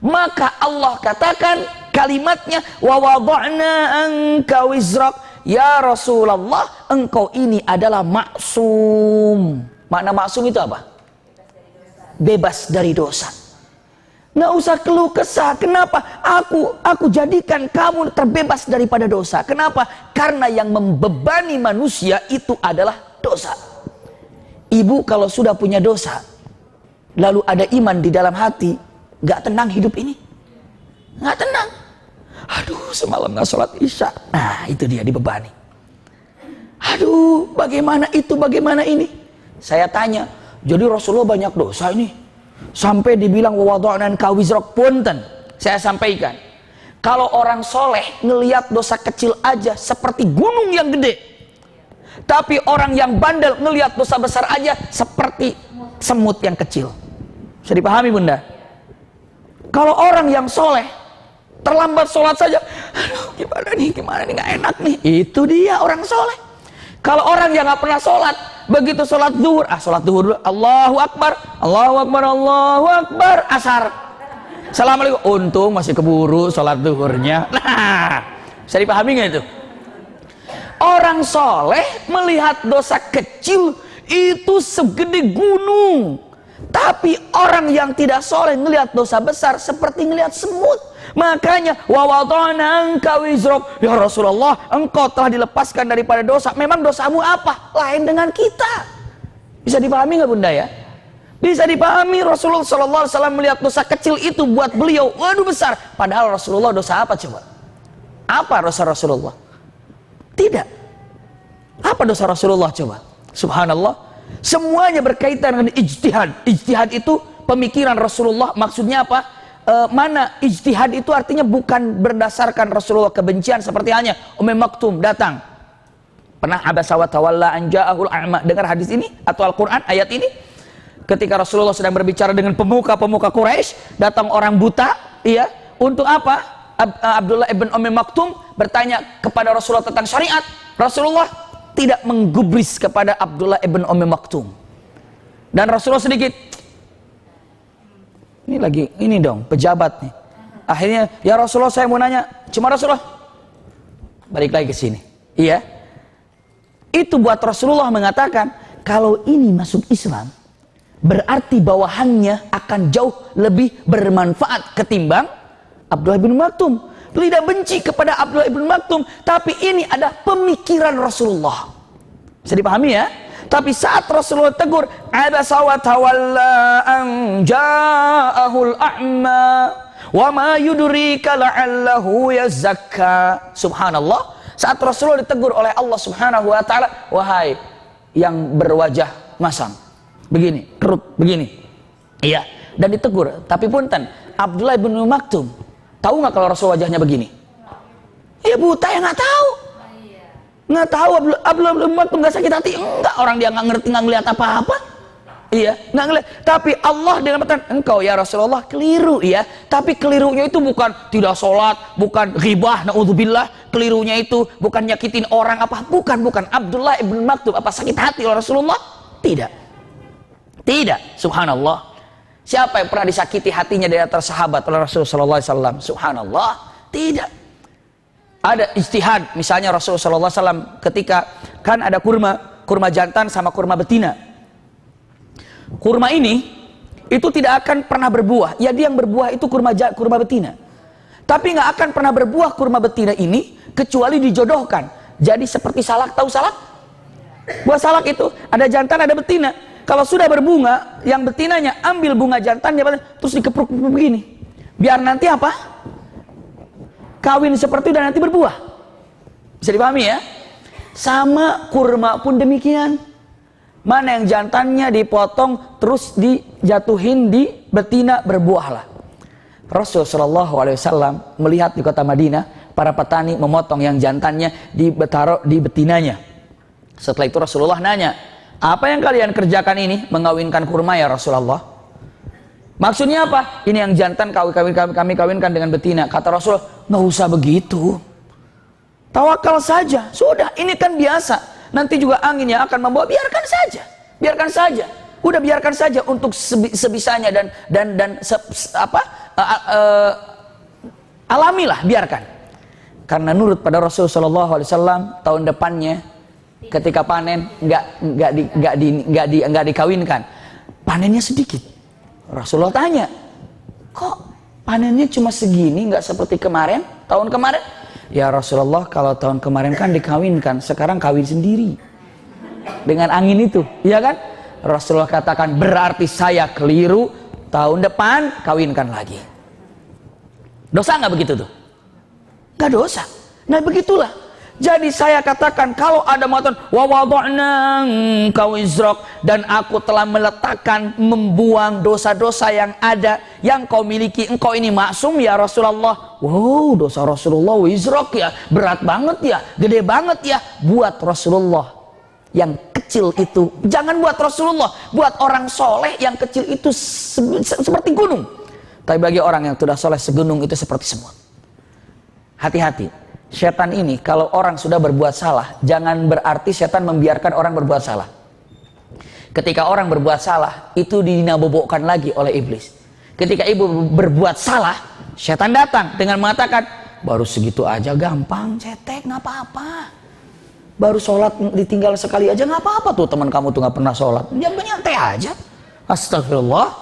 Maka Allah katakan kalimatnya, wa wada'na anka wizrak. Ya Rasulullah, engkau ini adalah maksum. Makna maksum itu apa? Bebas dari dosa. Nggak usah keluh kesah. Kenapa? Aku jadikan kamu terbebas daripada dosa. Kenapa? Karena yang membebani manusia itu adalah dosa. Ibu kalau sudah punya dosa, lalu ada iman di dalam hati, nggak tenang hidup ini. Nggak tenang. Aduh, semalam nggak sholat isya. Nah, itu dia dibebani. Aduh, bagaimana itu, bagaimana ini? Saya tanya, jadi Rasulullah banyak dosa ini? Sampai dibilang wa wada'na anka wizrak. Punten, saya sampaikan. Kalau orang soleh ngelihat dosa kecil aja seperti gunung yang gede. Tapi orang yang bandel ngelihat dosa besar aja seperti semut yang kecil. Bisa dipahami Bunda? Kalau orang yang soleh terlambat sholat saja, aduh gimana nih nggak enak nih. Itu dia orang soleh. Kalau orang yang nggak pernah sholat, begitu sholat zuhur, sholat zuhur dulu, Allahu Akbar, Allahu Akbar, Allahu Akbar, asar, Assalamualaikum, untung masih keburu sholat zuhurnya. Nah, bisa dipahami nggak itu? Orang soleh melihat dosa kecil itu segede gunung. Tapi orang yang tidak soleh melihat dosa besar seperti melihat semut. Makanya wa wada'na anka wizrak, ya Rasulullah, engkau telah dilepaskan daripada dosa. Memang dosamu apa? Lain dengan kita. Bisa dipahami nggak Bunda ya? Bisa dipahami. Rasulullah SAW melihat dosa kecil itu buat beliau, waduh besar. Padahal Rasulullah dosa apa coba? Apa dosa Rasulullah? Tidak. Apa dosa Rasulullah coba? Subhanallah. Semuanya berkaitan dengan ijtihad. Ijtihad itu pemikiran Rasulullah. Maksudnya apa? Mana ijtihad itu artinya bukan berdasarkan Rasulullah kebencian, seperti halnya Maktum datang. Pernah abasa wa tawalla an ja'ahul a'ma, dengar hadis ini atau Al-Qur'an ayat ini? Ketika Rasulullah sedang berbicara dengan pemuka-pemuka Quraisy, datang orang buta, iya, untuk apa? Abdullah ibn Maktum bertanya kepada Rasulullah tentang syariat. Rasulullah tidak menggubris kepada Abdullah ibn Maktum. Dan Rasulullah sedikit, ini dong pejabat nih. Akhirnya, ya Rasulullah saya mau nanya, cuma Rasulullah balik lagi ke sini. Iya. Itu buat Rasulullah mengatakan, kalau ini masuk Islam, berarti bawahannya akan jauh lebih bermanfaat ketimbang Abdullah bin Maktum. Tidak benci kepada Abdullah bin Maktum, tapi ini ada pemikiran Rasulullah. Bisa dipahami ya? Tapi saat Rasulullah tegur, abasa wa tawalla an ja'ahul a'ma wa ma yudrika la'allahu yazakka. Subhanallah. Saat Rasulullah ditegur oleh Allah Subhanahu wa taala, wahai yang berwajah masam, begini, kerut begini. Iya, dan ditegur. Tapi punten, Abdullah bin Maktum tahu nggak kalau Rasul wajahnya begini? Ya buta ya nggak tahu. Nggak tahu Abdullah bin Maktum nggak sakit hati? Enggak, orang dia nggak ngerti, nggak ngeliat apa-apa. Iya, nggak ngeliat. Tapi Allah dengan mengatakan, engkau ya Rasulullah keliru ya. Tapi kelirunya itu bukan tidak sholat, bukan ghibah, naudzubillah. Kelirunya itu bukan nyakitin orang apa, bukan. Abdullah ibn Maktum apa sakit hati oleh Rasulullah? Tidak. Tidak, subhanallah. Siapa yang pernah disakiti hatinya dari antara sahabat oleh Rasulullah SAW? Subhanallah, tidak. Ada ijtihad, misalnya Rasulullah SAW ketika kan ada kurma jantan sama kurma betina. Kurma ini itu tidak akan pernah berbuah. Ya, dia yang berbuah itu kurma betina. Tapi nggak akan pernah berbuah kurma betina ini kecuali dijodohkan. Jadi seperti salak, tahu salak? Buah salak itu ada jantan ada betina. Kalau sudah berbunga, yang betinanya ambil bunga jantannya terus dikepruk begini. Biar nanti apa? Kawin seperti itu dan nanti berbuah. Bisa dipahami ya? Sama kurma pun demikian. Mana yang jantannya dipotong terus dijatuhin di betina, berbuahlah. Rasulullah SAW melihat di kota Madinah para petani memotong yang jantannya ditaruh di betinanya. Setelah itu Rasulullah nanya, apa yang kalian kerjakan ini? Mengawinkan kurma ya Rasulullah. Maksudnya apa? Ini yang jantan kami kawinkan dengan betina. Kata Rasul, nggak usah begitu. Tawakal saja. Sudah, ini kan biasa. Nanti juga anginnya akan membawa. Biarkan saja. Biarkan saja. Udah biarkan saja untuk sebisanya alamilah, biarkan. Karena nurut pada Rasul Shallallahu Alaihi Wasallam, tahun depannya ketika panen nggak dikawinkan. Panennya sedikit. Rasulullah tanya, kok panennya cuma segini, nggak seperti kemarin, tahun kemarin? Ya Rasulullah, kalau tahun kemarin kan dikawinkan, sekarang kawin sendiri dengan angin itu, iya kan? Rasulullah katakan, berarti saya keliru, tahun depan kawinkan lagi. Dosa nggak begitu tuh? Nggak dosa. Nah begitulah. Jadi saya katakan, kalau ada mengatakan wa wada'na kau izrak, dan aku telah meletakkan, membuang dosa-dosa yang ada yang kau miliki, engkau ini maksum ya Rasulullah. Wow, dosa Rasulullah izrak ya, berat banget ya, gede banget ya. Buat Rasulullah yang kecil itu, jangan buat Rasulullah, buat orang soleh yang kecil itu seperti gunung. Tapi bagi orang yang sudah soleh segunung itu seperti semut. Hati-hati. Setan ini kalau orang sudah berbuat salah, jangan berarti setan membiarkan orang berbuat salah. Ketika orang berbuat salah, itu dinabobokkan lagi oleh iblis. Ketika ibu berbuat salah, setan datang dengan mengatakan, baru segitu aja gampang, cetek, nggak apa-apa. Baru sholat ditinggal sekali aja nggak apa-apa tuh, teman kamu tuh nggak pernah sholat, dia nyantai aja. Astagfirullah.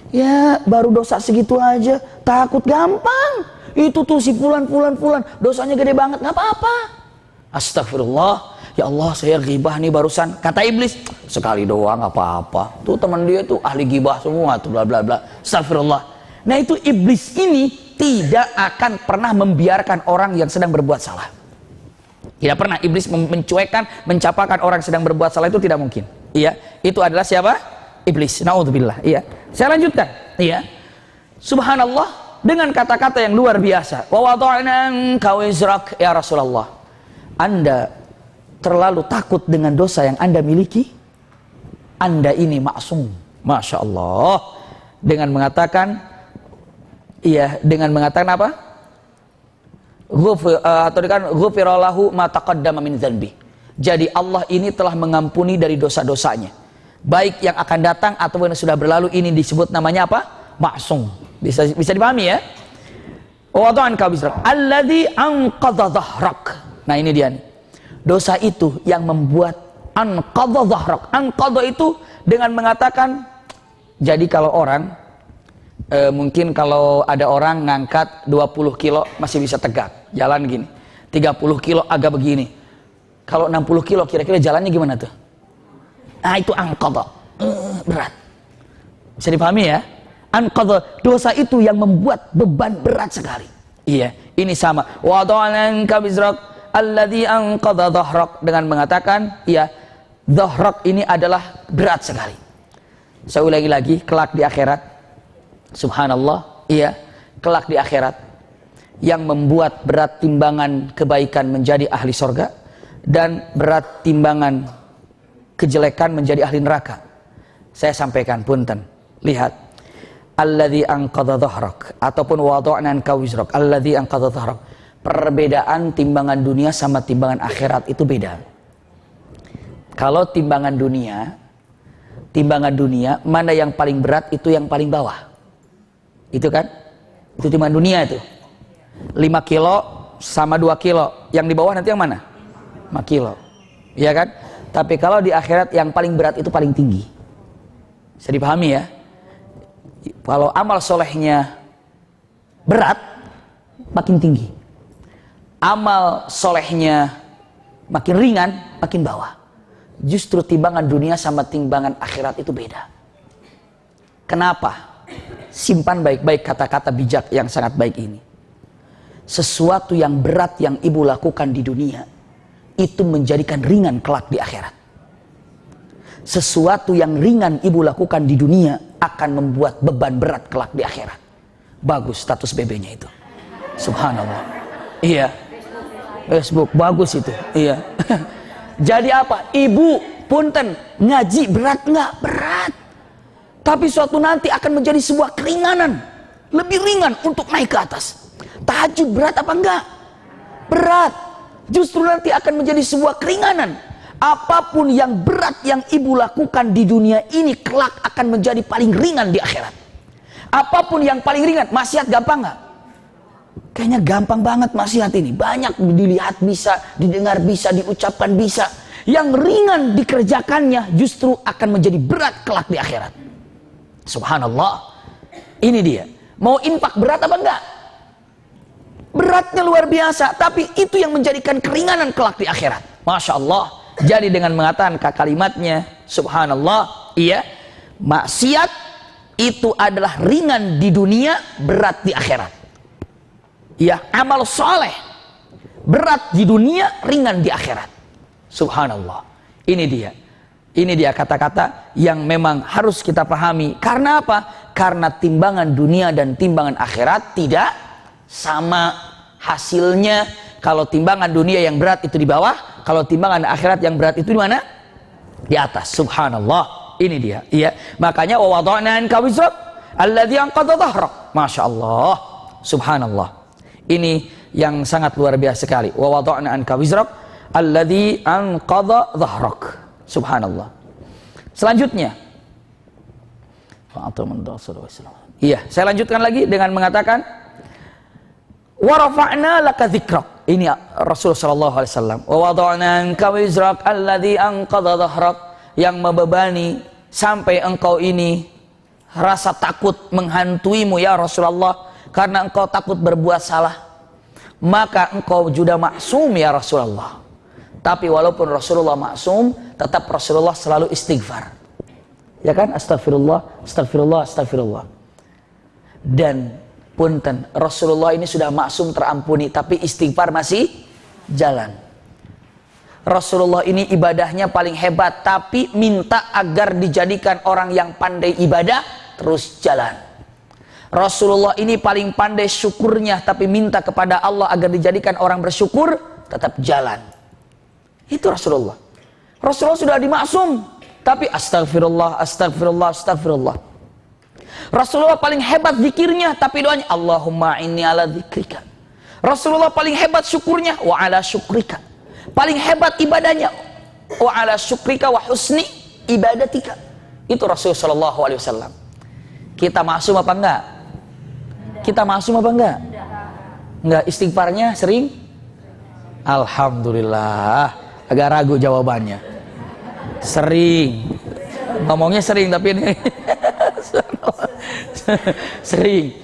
Ya baru dosa segitu aja, takut gampang. Itu tuh si fulan dosanya gede banget, nggak apa-apa. Astagfirullah, ya Allah saya ghibah nih barusan. Kata iblis, sekali doang nggak apa-apa. Tuh teman dia tuh ahli ghibah semua tuh bla bla bla. Astagfirullah. Nah itu iblis ini tidak akan pernah membiarkan orang yang sedang berbuat salah. Tidak pernah iblis mencuekkan, mencapakan orang sedang berbuat salah, itu tidak mungkin. Iya, itu adalah siapa? Iblis. Naudzubillah. Iya. Saya lanjutkan. Iya. Subhanallah, dengan kata-kata yang luar biasa. Wa wada'na anka wizrak, ya Rasulullah. Anda terlalu takut dengan dosa yang Anda miliki. Anda ini maksum. Masya Allah. Dengan mengatakan, iya, dengan mengatakan apa? Atau kan ghufira lahu ma taqaddama min dzanbi. Jadi Allah ini telah mengampuni dari dosa-dosanya, baik yang akan datang ataupun yang sudah berlalu. Ini disebut namanya apa? Maksum. Bisa dipahami ya? Wa wada'anka wizrak alladzi anqadha dhahrak. Nah, ini dia nih. Dosa itu yang membuat anqadha dhahrak. Anqadha itu dengan mengatakan, jadi kalau orang mungkin kalau ada orang ngangkat 20 kilo masih bisa tegak, jalan gini. 30 kilo agak begini. Kalau 60 kilo kira-kira jalannya gimana tuh? Nah, itu anqadha. Berat. Bisa dipahami ya? Anqadha, dosa itu yang membuat beban berat sekali. Iya, ini sama. Wa wada'anka wizrak alladzi anqadha dhahrak, dengan mengatakan, iya, dhahrak ini adalah berat sekali. Saya ulangi lagi, kelak di akhirat. Subhanallah, iya, kelak di akhirat yang membuat berat timbangan kebaikan menjadi ahli sorga dan berat timbangan kejelekan menjadi ahli neraka. Saya sampaikan, punten, lihat, alladzi anqadha dhahrak ataupun wada'na anka wizrak alladzi anqadha dhahrak. Perbedaan timbangan dunia sama timbangan akhirat itu beda. Kalau timbangan dunia mana yang paling berat itu yang paling bawah. Itu kan? Itu timbangan dunia itu. 5 kilo sama 2 kilo. Yang di bawah nanti yang mana? 5 kilo. Iya kan? Tapi kalau di akhirat yang paling berat itu paling tinggi. Bisa dipahami ya? Kalau amal solehnya berat, makin tinggi. Amal solehnya makin ringan, makin bawah. Justru timbangan dunia sama timbangan akhirat itu beda. Kenapa? Simpan baik-baik kata-kata bijak yang sangat baik ini. Sesuatu yang berat yang ibu lakukan di dunia itu menjadikan ringan kelak di akhirat. Sesuatu yang ringan ibu lakukan di dunia akan membuat beban berat kelak di akhirat. Bagus status BB-nya itu. Subhanallah. Iya. Facebook bagus itu. Iya. Jadi apa? Ibu, punten, ngaji berat nggak? Berat. Tapi suatu nanti akan menjadi sebuah keringanan, lebih ringan untuk naik ke atas. Tahajud berat apa enggak? Berat. Justru nanti akan menjadi sebuah keringanan. Apapun yang berat yang ibu lakukan di dunia ini kelak akan menjadi paling ringan di akhirat. Apapun yang paling ringan. Maksiat gampang enggak? Kayaknya gampang banget maksiat ini. Banyak dilihat bisa, didengar bisa, diucapkan bisa. Yang ringan dikerjakannya justru akan menjadi berat kelak di akhirat. Subhanallah. Ini dia. Mau infak berat apa enggak? Beratnya luar biasa, tapi itu yang menjadikan keringanan kelak di akhirat. Masya Allah. Jadi dengan mengatakan kalimatnya, subhanallah, iya, maksiat itu adalah ringan di dunia, berat di akhirat. Ya, amal soleh berat di dunia, ringan di akhirat. Subhanallah. Ini dia. Ini dia kata-kata yang memang harus kita pahami. Karena apa? Karena timbangan dunia dan timbangan akhirat tidak sama hasilnya. Kalau timbangan dunia yang berat itu di bawah, kalau timbangan akhirat yang berat itu di mana? Di atas. Subhanallah. Ini dia. Iya. Makanya wa wada'na anka wizrak alladzi anqadha dhahrak. Masya Allah. Subhanallah. Ini yang sangat luar biasa sekali. Wa wada'na anka wizrak alladzi anqadha dhahrak. Subhanallah. Selanjutnya, iya, saya lanjutkan lagi dengan mengatakan, wa rafa'na laka dzikrak. Ini Rasulullah sallallahu alaihi wasallam. Wa wada'na anka wizrak alladzi anqadha dhahrak, yang membebani sampai engkau ini rasa takut menghantuimu ya Rasulullah, karena engkau takut berbuat salah. Maka engkau juga maksum ya Rasulullah. Tapi walaupun Rasulullah maksum, tetap Rasulullah selalu istighfar. Ya kan? Astagfirullah, astagfirullah, astagfirullah. Dan punten, Rasulullah ini sudah maksum terampuni, tapi istighfar masih jalan. Rasulullah ini ibadahnya paling hebat, tapi minta agar dijadikan orang yang pandai ibadah terus jalan. Rasulullah ini paling pandai syukurnya, tapi minta kepada Allah agar dijadikan orang bersyukur tetap jalan. Itu Rasulullah. Rasulullah sudah dimaksum, tapi astagfirullah, astagfirullah, astagfirullah. Rasulullah paling hebat zikirnya, tapi doanya Allahumma inni ala zikrika. Rasulullah paling hebat syukurnya, wa ala syukrika. Paling hebat ibadahnya, wa ala syukrika wa husni ibadatika. Itu Rasulullah sallallahu alaihi wasallam. Kita maksum apa enggak? Kita maksum apa enggak? Enggak. Istighfarnya sering? Alhamdulillah. Agak ragu jawabannya. Sering. Ngomongnya sering, tapi ini sering.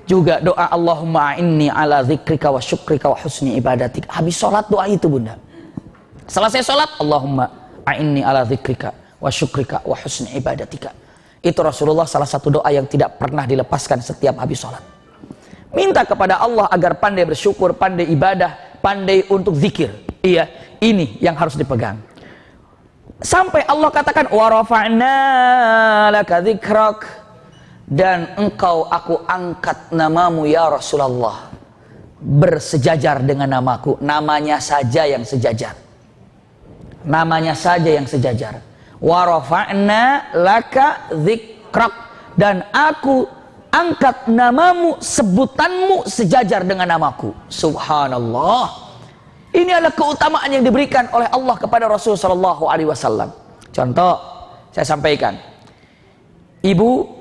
Juga doa Allahumma inni ala zikrika wa syukrika wa husni ibadatik. Habis sholat doa itu, Bunda. Selesai sholat, Allahumma a'inni ala zikrika wa syukrika wa husni ibadatika. Itu Rasulullah salah satu doa yang tidak pernah dilepaskan setiap habis sholat. Minta kepada Allah agar pandai bersyukur, pandai ibadah, pandai untuk zikir. Iya, ini yang harus dipegang. Sampai Allah katakan wa rafa'na laka dzikrak, dan engkau aku angkat namamu ya Rasulullah, bersejajar dengan namaku. Namanya saja yang sejajar. Namanya saja yang sejajar. Wa rafa'na laka dzikrak, dan aku angkat namamu, sebutanmu sejajar dengan namaku. Subhanallah. Ini adalah keutamaan yang diberikan oleh Allah kepada Rasul sallallahu alaihi wasallam. Contoh, saya sampaikan. Ibu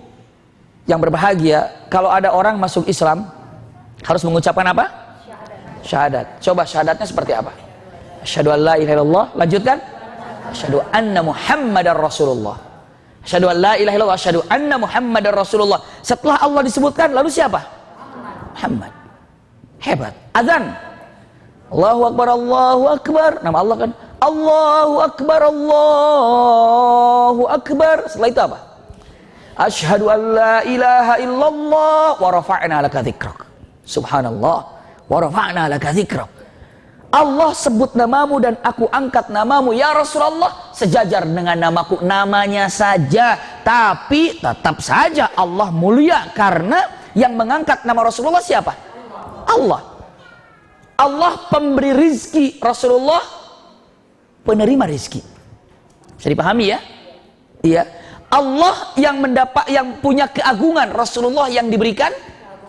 yang berbahagia, kalau ada orang masuk Islam harus mengucapkan apa? Syahadat. Coba syahadatnya seperti apa? Asyhadu an la ilaha illallah, lanjutkan. Asyhadu anna Muhammadar Rasulullah. Asyhadu an la ilaha illallah, asyhadu anna Muhammadar Rasulullah. Setelah Allah disebutkan, lalu siapa? Muhammad. Hebat. Azan. Allahu Akbar, Allahu Akbar. Nama Allah kan Allahu Akbar, Allahu Akbar. Setelah itu apa? Asyhadu an la ilaha illallah wa rafa'na laka dzikrak. Subhanallah. Wa rafa'na laka dzikrak. Allah sebut namamu dan aku angkat namamu ya Rasulullah sejajar dengan namaku. Namanya saja, tapi tetap saja Allah mulia, karena yang mengangkat nama Rasulullah siapa? Allah. Allah pemberi rizki, Rasulullah penerima rizki. Bisa dipahami ya? Iya. Allah yang yang punya keagungan, Rasulullah yang diberikan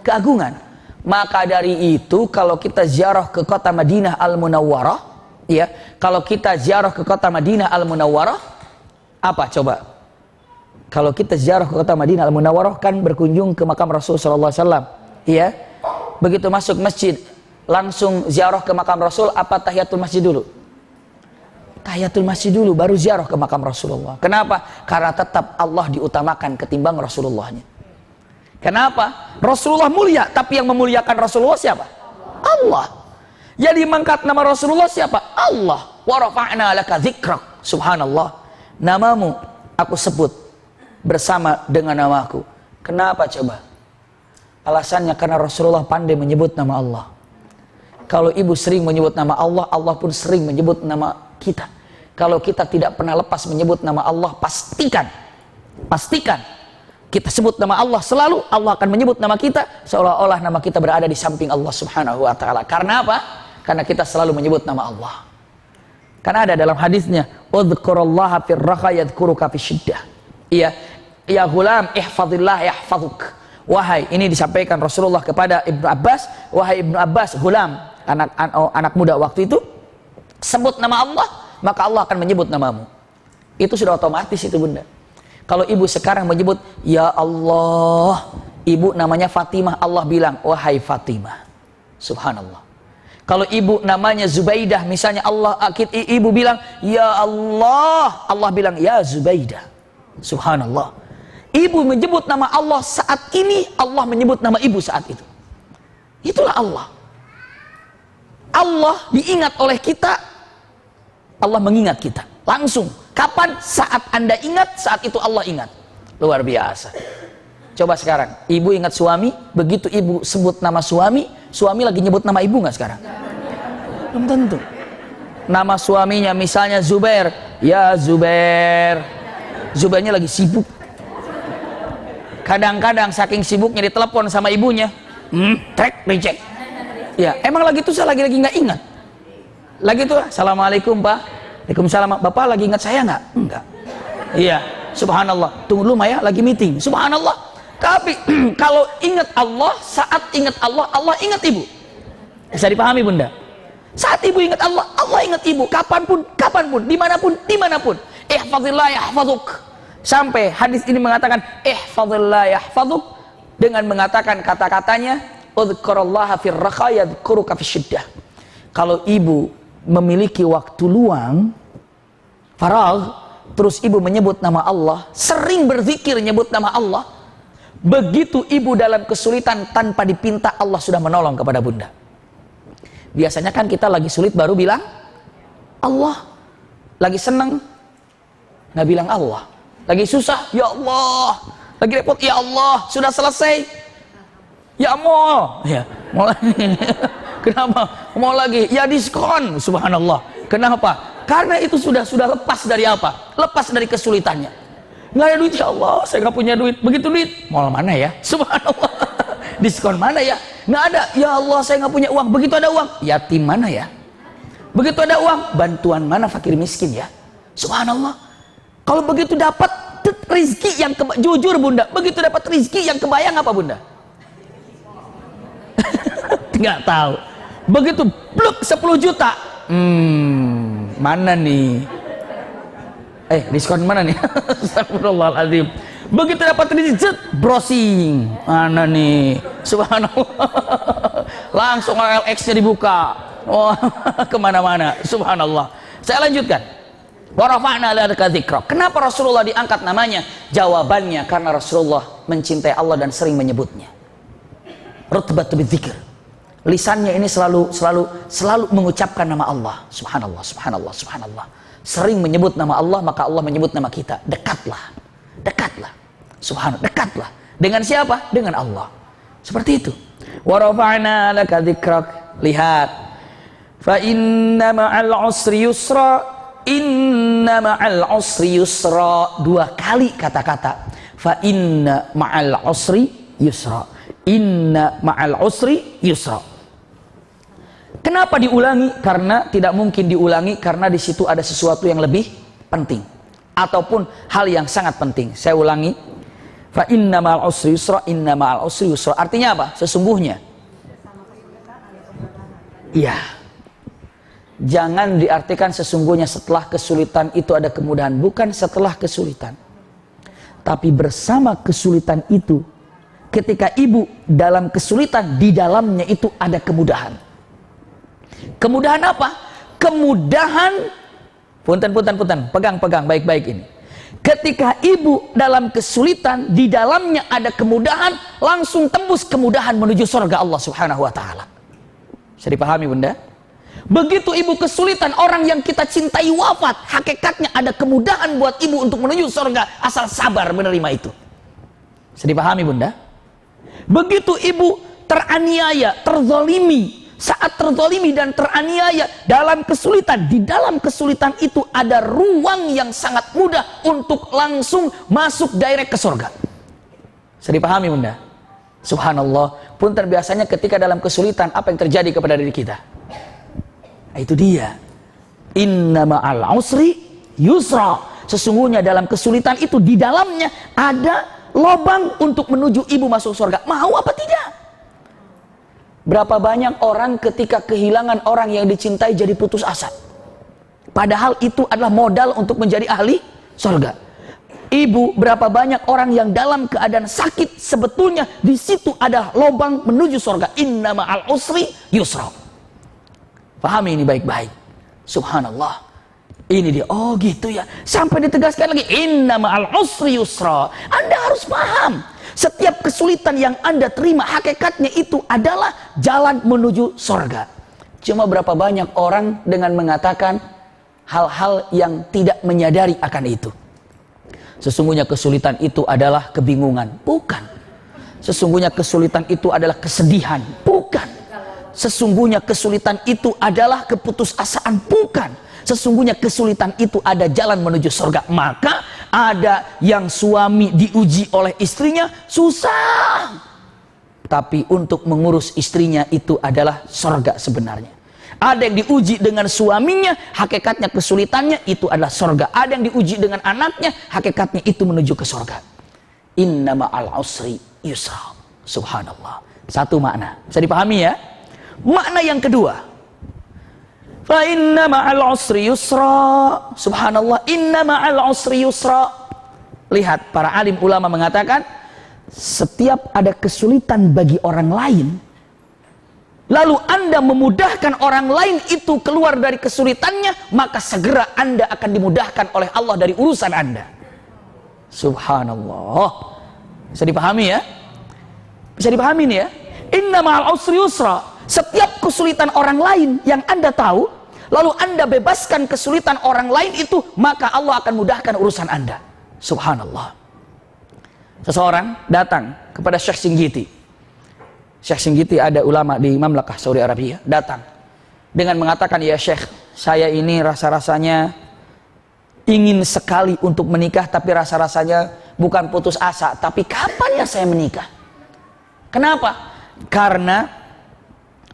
keagungan. Maka dari itu kalau kita ziarah ke kota Madinah Al-Munawwarah, ya, kalau kita ziarah ke kota Madinah Al-Munawwarah, apa coba? Kalau kita ziarah ke kota Madinah Al-Munawwarah kan berkunjung ke makam Rasul sallallahu alaihi wasallam, ya. Begitu masuk masjid, langsung ziarah ke makam Rasul apa tahiyatul masjid dulu? Tahiyatul masjid dulu, baru ziarah ke makam Rasulullah. Kenapa? Karena tetap Allah diutamakan ketimbang Rasulullahnya. Kenapa? Rasulullah mulia, tapi yang memuliakan Rasulullah siapa? Allah. Jadi mengangkat nama Rasulullah siapa? Allah. Wa rafa'na laka dzikrak. Subhanallah. Namamu aku sebut bersama dengan namaku. Kenapa coba? Alasannya karena Rasulullah pandai menyebut nama Allah. Kalau ibu sering menyebut nama Allah, Allah pun sering menyebut nama kita. Kalau kita tidak pernah lepas menyebut nama Allah, pastikan kita sebut nama Allah selalu, Allah akan menyebut nama kita seolah-olah nama kita berada di samping Allah Subhanahu wa taala. Karena apa? Karena kita selalu menyebut nama Allah. Karena ada dalam hadisnya, "Udhkurullaha fir raha yadhkuruka fisyiddah." Iya, ya gulam ihfazillah yahfazuk. Wahai, ini disampaikan Rasulullah kepada Ibnu Abbas, wahai Ibnu Abbas, gulam, anak muda waktu itu, sebut nama Allah, maka Allah akan menyebut namamu. Itu sudah otomatis itu, Bunda. Kalau ibu sekarang menyebut ya Allah, ibu namanya Fatimah, Allah bilang wahai Fatimah. Subhanallah. Kalau ibu namanya Zubaidah, misalnya ibu bilang ya Allah, Allah bilang ya Zubaidah. Subhanallah. Ibu menyebut nama Allah saat ini, Allah menyebut nama ibu saat itu. Itulah Allah. Allah diingat oleh kita, Allah mengingat kita langsung. Kapan? Saat Anda ingat, saat itu Allah ingat. Luar biasa. Coba sekarang, ibu ingat suami, begitu ibu sebut nama suami, suami lagi nyebut nama ibu nggak sekarang? Belum tentu. Nama suaminya misalnya Zubair, ya Zubair. Zubairnya lagi sibuk. Kadang-kadang saking sibuknya ditelepon sama ibunya, track reject. Ya, emang lagi tuh saya lagi nggak ingat. Lagi tuh, assalamualaikum Pak. Waalaikumsalam. Bapak lagi ingat saya nggak? Enggak. Iya, subhanallah. Tunggu dulu Maya, lagi meeting. Subhanallah. Tapi kalau ingat Allah, saat ingat Allah, Allah ingat ibu. Bisa dipahami Bunda? Saat ibu ingat Allah, Allah ingat ibu. Kapanpun, kapanpun, dimanapun. Ihfazillah yahfazuk. Sampai hadis ini mengatakan ihfazillah yahfazuk, dengan mengatakan kata-katanya udhkurallaha fir rakha yadhkuruka fisyiddah. Kalau ibu memiliki waktu luang, faragh, terus ibu menyebut nama Allah, sering berzikir nyebut nama Allah, begitu ibu dalam kesulitan tanpa dipinta, Allah sudah menolong kepada Bunda. Biasanya kan kita lagi sulit baru bilang Allah, lagi senang nggak bilang Allah, lagi susah ya Allah, lagi repot ya Allah, sudah selesai ya Allah, ya mau lagi. Kenapa mau lagi ya diskon, subhanallah. Kenapa? Karena itu sudah lepas dari apa? Lepas dari kesulitannya. Nggak ada duit ya Allah, saya nggak punya duit. Begitu duit mau mana ya, subhanallah. Diskon mana ya? Nggak ada ya Allah, saya nggak punya uang. Begitu ada uang, yatim mana ya? Begitu ada uang, bantuan mana fakir miskin ya? Subhanallah. Kalau begitu dapat rizki yang jujur Bunda, begitu dapat rizki yang kebayang apa Bunda? Nggak tahu. Begitu bluk 10 juta, mana nih? Diskon mana nih? Astagfirullahaladzim. Begitu dapat rezeki, browsing, mana nih? Subhanallah. Langsung OLX-nya dibuka. Oh, kemana-mana. Subhanallah. Saya lanjutkan. Warafa'na laka dzikrak. Kenapa Rasulullah diangkat namanya? Jawabannya karena Rasulullah mencintai Allah dan sering menyebutnya. Rutbatu bidzikr. Lisannya ini selalu mengucapkan nama Allah. Subhanallah, subhanallah, subhanallah. Sering menyebut nama Allah, maka Allah menyebut nama kita. Dekatlah. Subhanallah, dekatlah. Dengan siapa? Dengan Allah. Seperti itu. Wa rafa'na laka dzikrak. Lihat. Fa inna ma'al usri yusra. Inna ma'al usri yusra. 2 kali kata-kata. Fa inna ma'al usri yusra. Inna ma'al usri yusra. Kenapa diulangi? Karena tidak mungkin diulangi, karena di situ ada sesuatu yang lebih penting ataupun hal yang sangat penting. Saya ulangi. Fa inna ma'al usri yusra, inna ma'al usri yusra. Artinya apa? Sesungguhnya. Iya. Jangan diartikan sesungguhnya setelah kesulitan itu ada kemudahan. Bukan setelah kesulitan. Tapi bersama kesulitan itu, ketika ibu dalam kesulitan, di dalamnya itu ada kemudahan. Kemudahan apa? Kemudahan, punten, pegang baik-baik ini. Ketika ibu dalam kesulitan, di dalamnya ada kemudahan, langsung tembus kemudahan menuju surga Allah Subhanahu wa taala. Bisa dipahami Bunda? Begitu ibu kesulitan, orang yang kita cintai wafat, hakikatnya ada kemudahan buat ibu untuk menuju surga, asal sabar menerima itu. Bisa dipahami Bunda? Begitu ibu teraniaya, terzalimi, saat terzalimi dan teraniaya dalam kesulitan, di dalam kesulitan itu ada ruang yang sangat mudah untuk langsung masuk direct ke surga. Bisa dipahami Bunda? Subhanallah. Pun terbiasanya ketika dalam kesulitan, apa yang terjadi kepada diri kita? Itu dia. Inna ma'al usri yusra. Sesungguhnya dalam kesulitan itu, di dalamnya ada lobang untuk menuju ibu masuk surga. Mau apa tidak? Berapa banyak orang ketika kehilangan orang yang dicintai jadi putus asa. Padahal itu adalah modal untuk menjadi ahli surga. Ibu, berapa banyak orang yang dalam keadaan sakit, sebetulnya di situ ada lobang menuju surga. Inna ma'al usri yusra. Pahami ini baik-baik. Subhanallah. Ini dia. Oh gitu ya. Sampai ditegaskan lagi. Inna ma'al usri yusra. Anda harus paham. Setiap kesulitan yang Anda terima, hakikatnya itu adalah jalan menuju surga. Cuma berapa banyak orang dengan mengatakan hal-hal yang tidak menyadari akan itu. Sesungguhnya kesulitan itu adalah kebingungan. Bukan. Sesungguhnya kesulitan itu adalah kesedihan. Bukan. Sesungguhnya kesulitan itu adalah keputusasaan, bukan. Sesungguhnya kesulitan itu ada jalan menuju surga. Maka ada yang suami diuji oleh istrinya susah, tapi untuk mengurus istrinya itu adalah surga sebenarnya. Ada yang diuji dengan suaminya, hakikatnya kesulitannya itu adalah surga. Ada yang diuji dengan anaknya, hakikatnya itu menuju ke surga. Inna ma'al usri yusra. Subhanallah. Satu makna, bisa dipahami ya. Makna yang kedua, fa inna ma'al usri yusra. Subhanallah, inna ma'al usri yusra. Lihat, para alim ulama mengatakan, setiap ada kesulitan bagi orang lain, lalu Anda memudahkan orang lain itu keluar dari kesulitannya, maka segera Anda akan dimudahkan oleh Allah dari urusan Anda. Subhanallah. Bisa dipahami ya? Bisa dipahami nih ya? Inna ma'al usri yusra. Setiap kesulitan orang lain yang Anda tahu, lalu Anda bebaskan kesulitan orang lain itu, maka Allah akan mudahkan urusan Anda. Subhanallah. Seseorang datang kepada Syekh Singgiti. Syekh Singgiti ada ulama di Mamlakah Saudi Arabia, datang dengan mengatakan, ya Syekh, saya ini rasa-rasanya ingin sekali untuk menikah, tapi rasa-rasanya bukan putus asa, tapi kapan ya saya menikah? Kenapa? Karena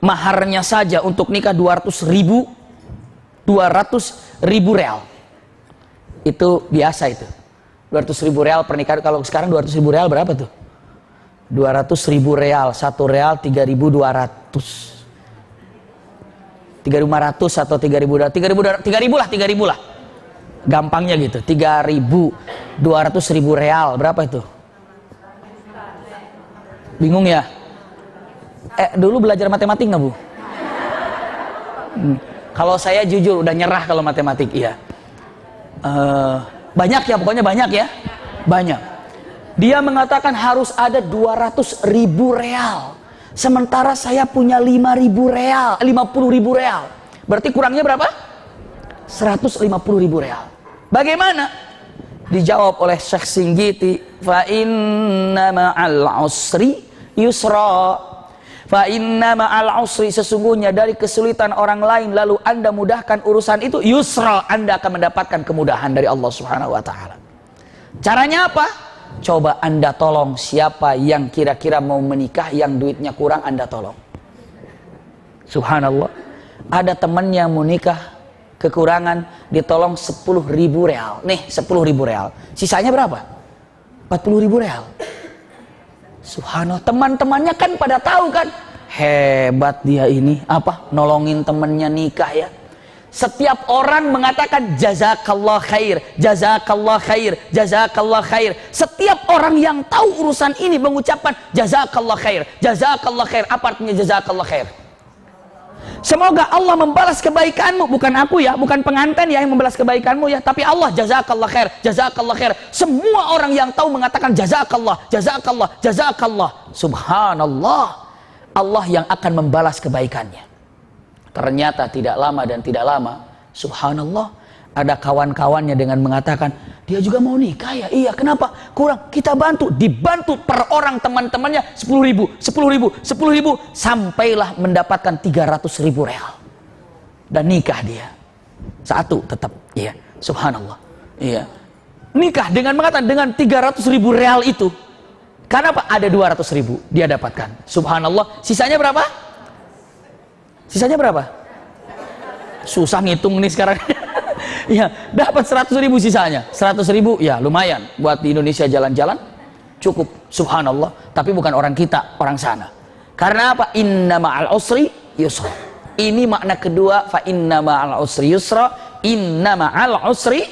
maharnya saja untuk nikah 200.000 real. Itu biasa itu. 200.000 real pernikahan. Kalau sekarang 200.000 real berapa tuh? 200.000 real, 1 real 3.200. 3.500 atau 3.000 lah. Gampangnya gitu. 3.200.000 real berapa itu? Bingung ya? Dulu belajar matematik nggak Bu? Kalau saya jujur udah nyerah kalau matematik, iya. Banyak ya, pokoknya banyak ya, banyak. Dia mengatakan harus ada 200.000 real, sementara saya punya 5.000 real, 50.000 real. Berarti kurangnya berapa? 150.000 real. Bagaimana? Dijawab oleh Syekh Singgiti, fa inna ma'al usri yusra. Fa inna ma'al usri, sesungguhnya dari kesulitan orang lain lalu Anda mudahkan urusan itu, yusra, Anda akan mendapatkan kemudahan dari Allah Subhanahu wa taala. Caranya apa? Coba Anda tolong siapa yang kira-kira mau menikah yang duitnya kurang, Anda tolong. Subhanallah. Ada temannya mau nikah kekurangan, ditolong 10.000 real. Nih, 10.000 real. Sisanya berapa? 40.000 real. Subhanallah, teman-temannya kan pada tahu kan, hebat dia ini, apa, nolongin temannya nikah ya. Setiap orang mengatakan jazakallah khair, jazakallah khair, jazakallah khair. Setiap orang yang tahu urusan ini mengucapkan jazakallah khair, jazakallah khair. Apa artinya jazakallah khair? Semoga Allah membalas kebaikanmu, bukan aku ya, bukan pengantin ya yang membalas kebaikanmu ya, tapi Allah. Jazakallah khair, jazakallah khair. Semua orang yang tahu mengatakan jazakallah, jazakallah, jazakallah. Subhanallah, Allah yang akan membalas kebaikannya. Ternyata tidak lama dan tidak lama, subhanallah, ada kawan-kawannya dengan mengatakan, dia juga mau nikah ya? Iya, kenapa? Kurang, kita bantu. Dibantu per orang teman-temannya 10.000, 10.000, 10.000, sampailah mendapatkan 300.000 real. Dan nikah dia. Satu tetap, iya, subhanallah. Iya. Nikah dengan mengatakan dengan 300.000 real itu. Karena apa? Ada 200.000 dia dapatkan. Subhanallah. Sisanya berapa? Sisanya berapa? Susah ngitung nih sekarang. Ya, dapat 100.000 sisanya. 100.000 ya lumayan buat di Indonesia jalan-jalan, cukup. Subhanallah. Tapi bukan orang kita, orang sana. Karena apa? Inna ma'al usri yusra. Ini makna kedua, fa inna ma'al usri yusra, inna ma'al usri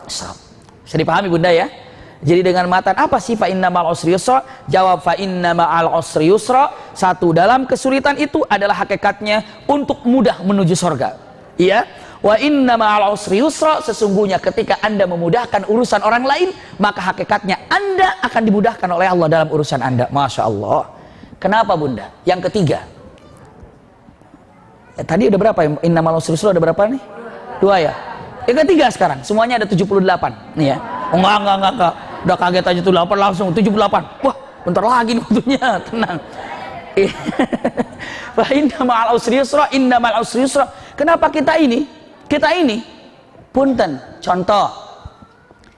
yusra. Bisa dipahami Bunda ya? Jadi dengan matan apa sih fa inna ma'al usri yusra? Jawab, fa inna ma'al usri yusra, satu, dalam kesulitan itu adalah hakikatnya untuk mudah menuju surga. Iya. Wa inna ma'al usri yusra, sesungguhnya ketika Anda memudahkan urusan orang lain, maka hakikatnya Anda akan dimudahkan oleh Allah dalam urusan Anda. Masya Allah. Kenapa Bunda? Yang ketiga. Tadi ada berapa ya? Inna ma'al usri yusra ada berapa nih? 2 ya? Yang ketiga sekarang, semuanya ada 78 nih ya. Oh, enggak. Udah kaget aja tuh 8 langsung 78. Wah, bentar lagi nih waktunya. Tenang. Fa inna ma'al usri yusra, inna ma'al usri yusra. Kenapa kita ini punten, contoh.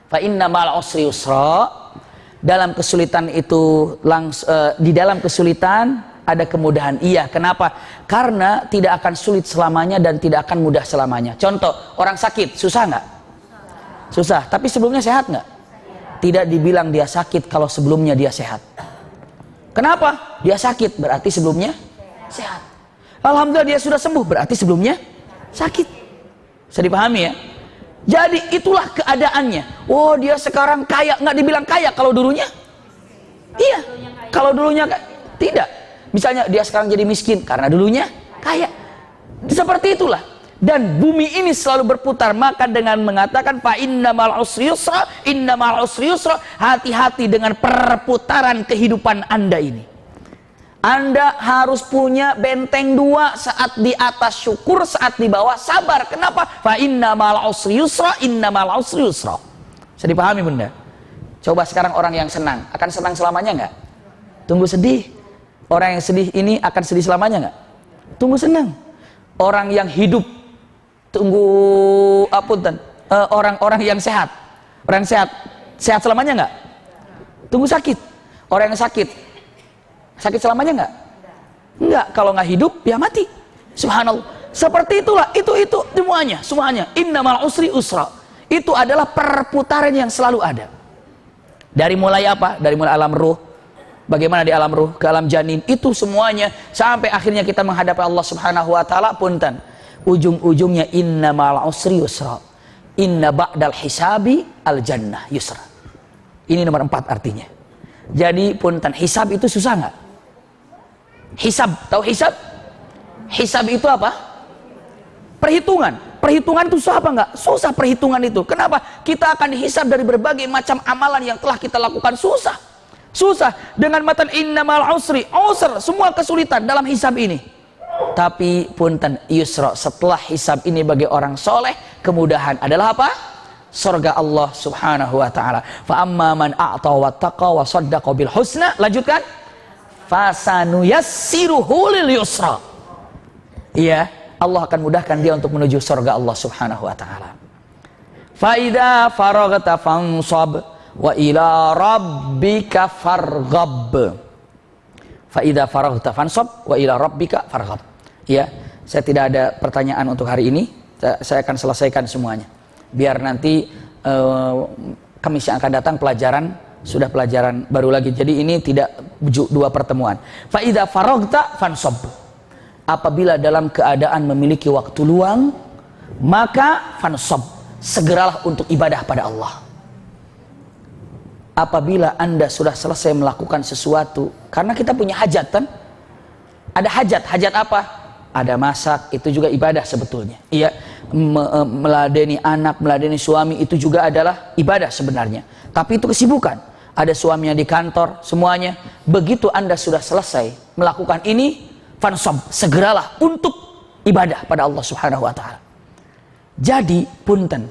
Fa inna ma'al usri yusra, dalam kesulitan itu di dalam kesulitan ada kemudahan. Iya, kenapa? Karena tidak akan sulit selamanya dan tidak akan mudah selamanya. Contoh, orang sakit, susah nggak? Susah, tapi sebelumnya sehat nggak? Tidak dibilang dia sakit kalau sebelumnya dia sehat. Kenapa? Dia sakit, berarti sebelumnya sehat. Alhamdulillah dia sudah sembuh, berarti sebelumnya sakit. Bisa dipahami ya? Jadi itulah keadaannya. Oh, dia sekarang kaya, nggak dibilang kaya kalau dulunya? Iya, kalau dulunya tidak. Misalnya dia sekarang jadi miskin karena dulunya kaya. Seperti itulah. Dan bumi ini selalu berputar, maka dengan mengatakan fa innamal usri yusra, innamal usri yusra, hati-hati dengan perputaran kehidupan Anda ini. Anda harus punya benteng dua, saat di atas syukur, saat di bawah sabar. Kenapa? Fa innamal usri yusra, innamal usri yusra. Bisa dipahami Bunda? Coba sekarang orang yang senang, akan senang selamanya nggak? Tunggu sedih. Orang yang sedih ini akan sedih selamanya nggak? Tunggu senang. Orang yang hidup, tunggu orang-orang yang sehat, orang sehat selamanya nggak? Tunggu sakit. Orang yang sakit selamanya nggak? Nggak. Kalau nggak hidup ya mati. Subhanallah. Seperti itulah, itu semuanya. Innamal usri usra. Itu adalah perputaran yang selalu ada. Dari mulai apa? Dari mulai alam ruh. Bagaimana di alam ruh, ke alam janin, itu semuanya sampai akhirnya kita menghadapi Allah Subhanahu wa taala. Punten, ujung-ujungnya innamal usri yusra, inna ba'dal hisabi al jannah yusra. Ini nomor 4 artinya. Jadi punten, hisab itu susah nggak? Hisab, tahu hisab? Hisab itu apa? Perhitungan itu susah apa enggak? Susah perhitungan itu. Kenapa? Kita akan dihisab dari berbagai macam amalan yang telah kita lakukan. Susah. Dengan matan innamal usri, semua kesulitan dalam hisab ini. Tapi punten, yusra, setelah hisab ini bagi orang soleh, kemudahan adalah apa? Surga Allah Subhanahu wa taala. Fa amma man a'ta wa taqa wa saddaqa bil husna, lanjutkan. Fasanuyassiruhu lil yusra. Iya, Allah akan mudahkan dia untuk menuju surga Allah Subhanahu wa taala. Fa idza faraghta fansab wa ila rabbika farghab. Fa idza faraghta fansab wa ila rabbika farghab. Ya, saya tidak ada pertanyaan untuk hari ini. Saya akan selesaikan semuanya. Biar nanti Kamis yang akan datang sudah pelajaran baru lagi. Jadi ini tidak 2 pertemuan. Fa idza faraghta fansab. Apabila dalam keadaan memiliki waktu luang, maka fansab, segeralah untuk ibadah pada Allah. Apabila Anda sudah selesai melakukan sesuatu, karena kita punya hajat kan? Ada hajat apa? Ada masak, itu juga ibadah sebetulnya. Iya, meladeni anak, meladeni suami, itu juga adalah ibadah sebenarnya. Tapi itu kesibukan. Ada suaminya di kantor, semuanya. Begitu Anda sudah selesai melakukan ini, fansab, segeralah untuk ibadah pada Allah Subhanahu wa taala. Jadi punten,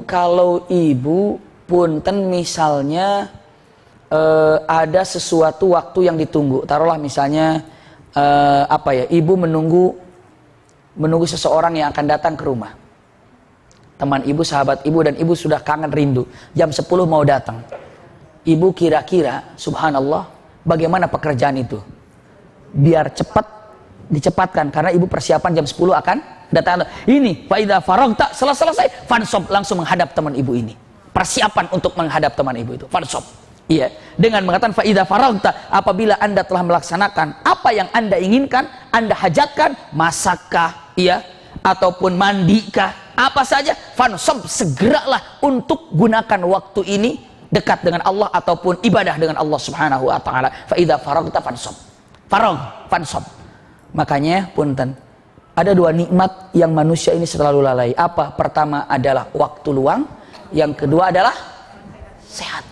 kalau ibu punten misalnya ada sesuatu waktu yang ditunggu, taruhlah misalnya ibu menunggu seseorang yang akan datang ke rumah, teman ibu, sahabat ibu, dan ibu sudah kangen rindu, jam 10 mau datang. Ibu kira-kira, subhanallah, bagaimana pekerjaan itu biar dicepatkan, karena ibu persiapan jam 10 akan datang. Ini fa idza faraghta, selesai fansab, langsung menghadap teman ibu ini. Persiapan untuk menghadap teman ibu itu, fansab. Iya, dengan mengatakan fa idza faraghta, apabila Anda telah melaksanakan apa yang Anda inginkan, Anda hajatkan, masakkah, iya, ataupun mandikah, apa saja, fansab, segeralah untuk gunakan waktu ini dekat dengan Allah ataupun ibadah dengan Allah Subhanahu wa taala. Fa idza faraghta fansab. Fansab. Makanya punten, ada 2 nikmat yang manusia ini selalu lalai. Apa? Pertama adalah waktu luang, yang kedua adalah sehat.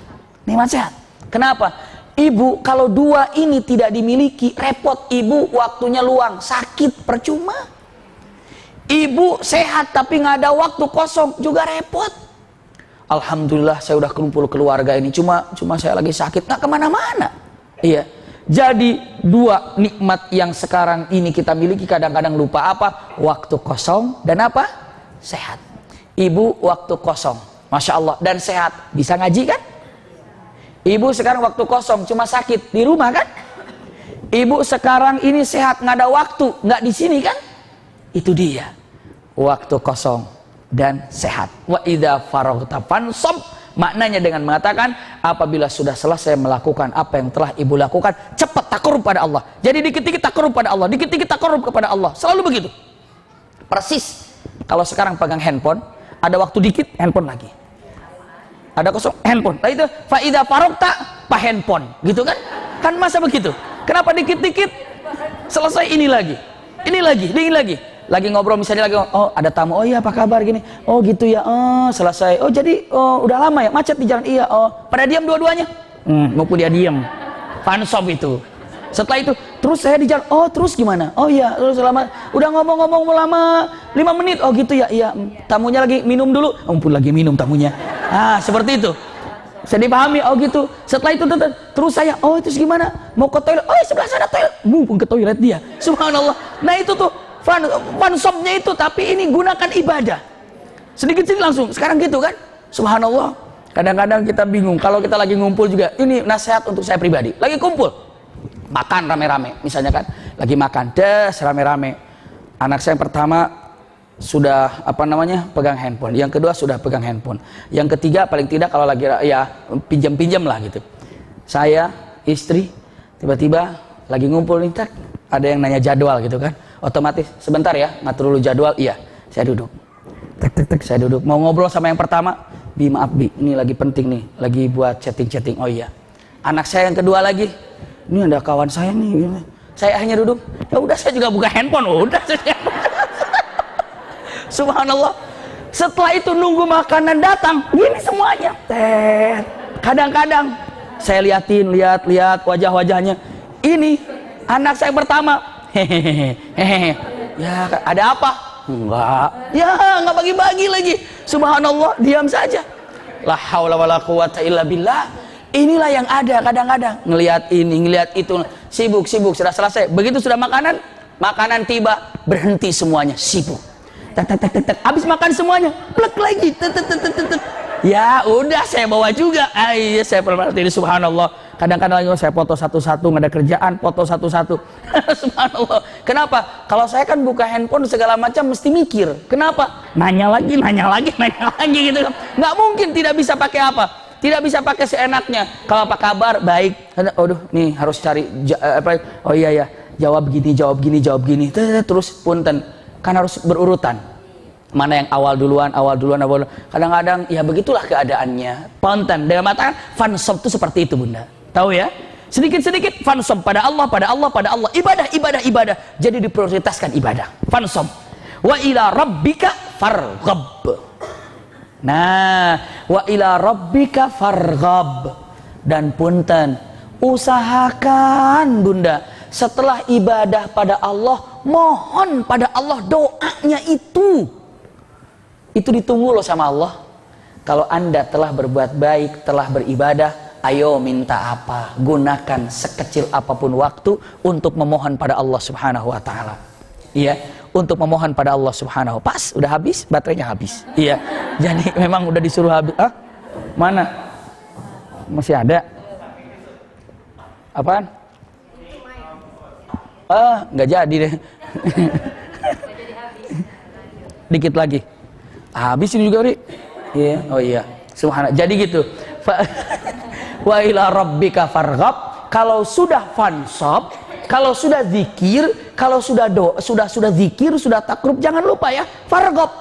Nikmat sehat. Kenapa? Ibu kalau 2 ini tidak dimiliki, repot. Ibu waktunya luang, sakit, percuma. Ibu sehat tapi nggak ada waktu kosong, juga repot. Alhamdulillah saya udah kumpul keluarga ini, cuma saya lagi sakit, nggak kemana-mana. Iya. Jadi dua nikmat yang sekarang ini kita miliki kadang-kadang lupa apa? Waktu kosong dan apa? Sehat. Ibu waktu kosong, Masya Allah, dan sehat. Bisa ngaji kan? Ibu sekarang waktu kosong cuma sakit di rumah kan? Ibu sekarang ini sehat, nggak ada waktu, nggak di sini kan? Itu dia. Waktu kosong dan sehat. Wa idza faraghta fansab. Maknanya dengan mengatakan apabila sudah selesai melakukan apa yang telah ibu lakukan, cepat takarrub pada Allah. Jadi dikit-dikit takarrub pada Allah, dikit-dikit takarrub kepada Allah. Selalu begitu. Persis. Kalau sekarang pegang handphone, ada waktu dikit handphone lagi. Ada kosong handphone. Nah itu fa idza faraghta pa handphone, gitu kan? Kan masa begitu. Kenapa dikit-dikit selesai ini lagi. Ini lagi. Lagi ngobrol misalnya lagi, oh ada tamu, oh iya apa kabar gini, oh gitu ya, oh selesai, oh jadi oh udah lama ya macet di jalan, iya, oh pada diam dua-duanya, mumpung dia diam, fansab itu. Setelah itu terus saya di jalan, oh terus gimana, oh iya terus lama, udah ngomong-ngomong lama 5 menit, oh gitu ya, iya, tamunya lagi minum dulu, mumpung lagi minum tamunya, seperti itu. Saya dipahami, oh gitu. Setelah itu terus saya, oh itu gimana, mau ke toilet, oh sebelah sana toilet, mumpung ke toilet dia, subhanallah. Nah itu tuh fansabnya itu, tapi ini gunakan ibadah. Sedikit-sedikit langsung. Sekarang gitu kan? Subhanallah. Kadang-kadang kita bingung. Kalau kita lagi ngumpul juga, ini nasihat untuk saya pribadi. Lagi kumpul, makan rame-rame, misalnya kan? Lagi makan, rame-rame. Anak saya yang pertama sudah pegang handphone. Yang kedua sudah pegang handphone. Yang ketiga paling tidak kalau lagi ya pinjam-pinjam lah gitu. Saya, istri, tiba-tiba lagi ngumpul nih, ada yang nanya jadwal gitu kan? Otomatis sebentar ya, ngatur dulu jadwal. Iya, saya duduk. Saya duduk. Mau ngobrol sama yang pertama, maaf ini lagi penting nih, lagi buat chatting. Oh iya. Anak saya yang kedua lagi, ini ada kawan saya nih. Saya hanya duduk. Ya udah, saya juga buka handphone. Udah. Subhanallah. Setelah itu nunggu makanan datang, gini semuanya. Kadang-kadang saya lihat wajah-wajahnya. Ini anak saya pertama. Hehehe. Ya, ada apa? Enggak. Ya, enggak bagi-bagi lagi. Subhanallah, diam saja. La haula wala quwata illa billah. Inilah yang ada kadang-kadang. Ngelihat ini, ngelihat itu, sibuk, sudah selesai. Begitu sudah makanan tiba, berhenti semuanya, sibuk. Habis makan semuanya, plek lagi. Ya, udah saya bawa juga. Saya pernah ini subhanallah. Kadang-kadang saya foto satu-satu, nggak ada kerjaan, foto satu-satu. Subhanallah. Kenapa? Kalau saya kan buka handphone segala macam mesti mikir. Kenapa? Nanya lagi gitu. Nggak mungkin tidak bisa pakai apa? Tidak bisa pakai seenaknya. Kalau apa kabar? Baik. Aduh, nih harus cari oh iya ya, jawab gini. Terus punten. Kan harus berurutan. Mana yang awal duluan. Kadang-kadang ya begitulah keadaannya. Punten. Dengan mata fansab itu seperti itu, Bunda. Tahu ya? Sedikit-sedikit fansab pada Allah. Ibadah. Jadi diprioritaskan ibadah. Fansab. Wa ila rabbika farghab. Nah, wa ila rabbika farghab. Dan punten, usahakan Bunda, setelah ibadah pada Allah, mohon pada Allah doanya itu ditunggu loh sama Allah. Kalau Anda telah berbuat baik, telah beribadah, ayo minta apa? Gunakan sekecil apapun waktu untuk memohon pada Allah Subhanahu wa taala. Iya, untuk memohon pada Allah Subhanahu. Pas, udah habis, baterainya habis. Iya. Jadi memang udah disuruh habis. Mana? Masih ada? Apaan? Nggak jadi deh. Dikit lagi. Habis ini juga, Ri. Iya, oh iya. Subhanallah. Jadi gitu. Wa ila rabbika farghab. Kalau sudah fansab, kalau sudah zikir, kalau sudah doa, sudah zikir, sudah takrub, jangan lupa ya, farghab.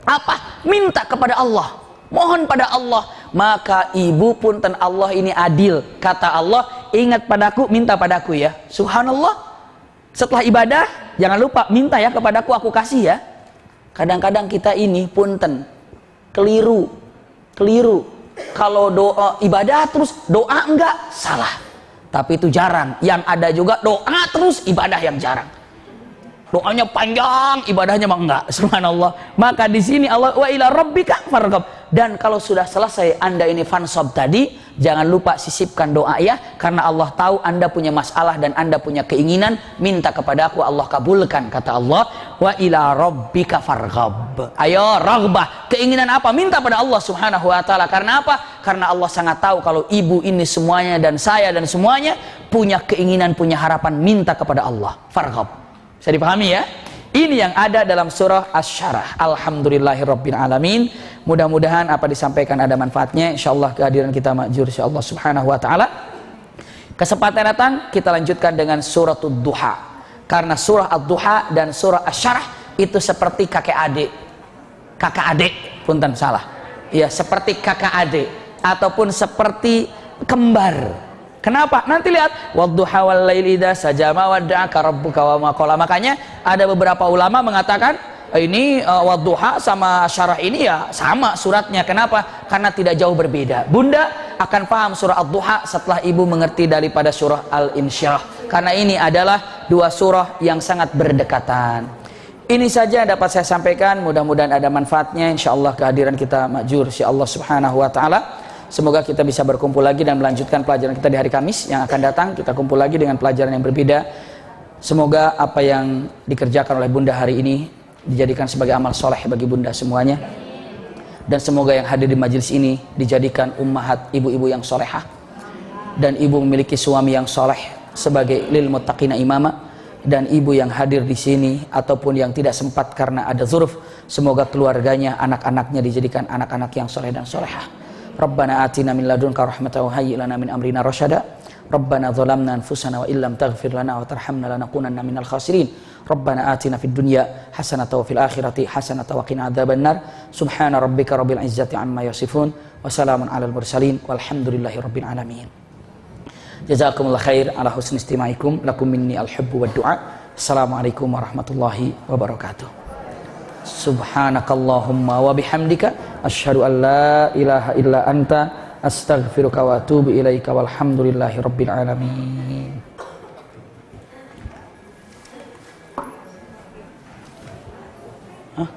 Apa? Minta kepada Allah. Mohon pada Allah. Maka ibu punten, Allah ini adil. Kata Allah, ingat padaku, minta padaku ya. Subhanallah. Setelah ibadah, jangan lupa minta ya kepadaku, aku kasih ya. Kadang-kadang kita ini punten keliru. Kalau doa ibadah terus doa enggak, salah. Tapi itu jarang. Yang ada juga doa terus ibadah yang jarang. Doanya panjang, ibadahnya mah enggak. Subhanallah. Maka di sini Allah wa ila rabbika farghab. Dan kalau sudah selesai Anda ini fansob tadi, jangan lupa sisipkan doa ya, karena Allah tahu Anda punya masalah dan Anda punya keinginan, minta kepada aku, Allah kabulkan. Kata Allah, wa ila rabbika farghab. Ayo raghbah, keinginan apa? Minta pada Allah subhanahu wa ta'ala. Karena apa? Karena Allah sangat tahu kalau ibu ini semuanya dan saya dan semuanya punya keinginan, punya harapan, minta kepada Allah. Farghab. Bisa dipahami ya? Ini yang ada dalam surah Asy-Syarah. Alhamdulillahirabbil alamin. Mudah-mudahan apa disampaikan ada manfaatnya. Insyaallah kehadiran kita makjur insyaallah subhanahu wa taala. Kesempatan datang kita lanjutkan dengan suratul Duha. Karena surah Ad-Duha dan surah Asy-Syarah itu seperti kakek adik. Kakak adik, punten salah. Ya, seperti kakak adik ataupun seperti kembar. Kenapa? Nanti lihat, wadduha wal laili idza saja ma wadda'aka rabbuka wa ma qala. Makanya ada beberapa ulama mengatakan ini wadduha sama syarah ini ya sama suratnya. Kenapa? Karena tidak jauh berbeda. Bunda akan paham surah Ad-Duha setelah ibu mengerti daripada surah Al-Insyirah. Karena ini adalah dua surah yang sangat berdekatan. Ini saja dapat saya sampaikan, mudah-mudahan ada manfaatnya. Insyaallah kehadiran kita makjur insyaallah subhanahu wa taala. Semoga kita bisa berkumpul lagi dan melanjutkan pelajaran kita di hari Kamis yang akan datang. Kita kumpul lagi dengan pelajaran yang berbeda. Semoga apa yang dikerjakan oleh Bunda hari ini dijadikan sebagai amal soleh bagi Bunda semuanya. Dan semoga yang hadir di majelis ini dijadikan ummahat, ibu-ibu yang solehah. Dan ibu memiliki suami yang soleh sebagai lil muttaqina imama. Dan ibu yang hadir di sini ataupun yang tidak sempat karena ada zuruf, semoga keluarganya, anak-anaknya dijadikan anak-anak yang soleh dan solehah. Rabbana atina min ladunka rahmatan wa hayyi lana min amrina rasyada. Rabbana zalamna anfusana wa illam taghfir lana wa tarhamna lanakunanna minal khasirin. Rabbana atina fid dunya hasanatan wa fil akhirati hasanatan wa qina adzabannar. Subhana rabbika rabbil izzati amma yasifun wa salamun alal mursalin walhamdulillahi rabbil alamin. Jazakumullah khair ala husni istimaikum. Lakum minni al-hubbu wad du'a. Assalamualaikum warahmatullahi wabarakatuh. Subhanakallahumma wa bihamdika asyhadu an la ilaha illa anta astaghfiruka wa atubu ilaika walhamdulillahi rabbil alamin. Hah?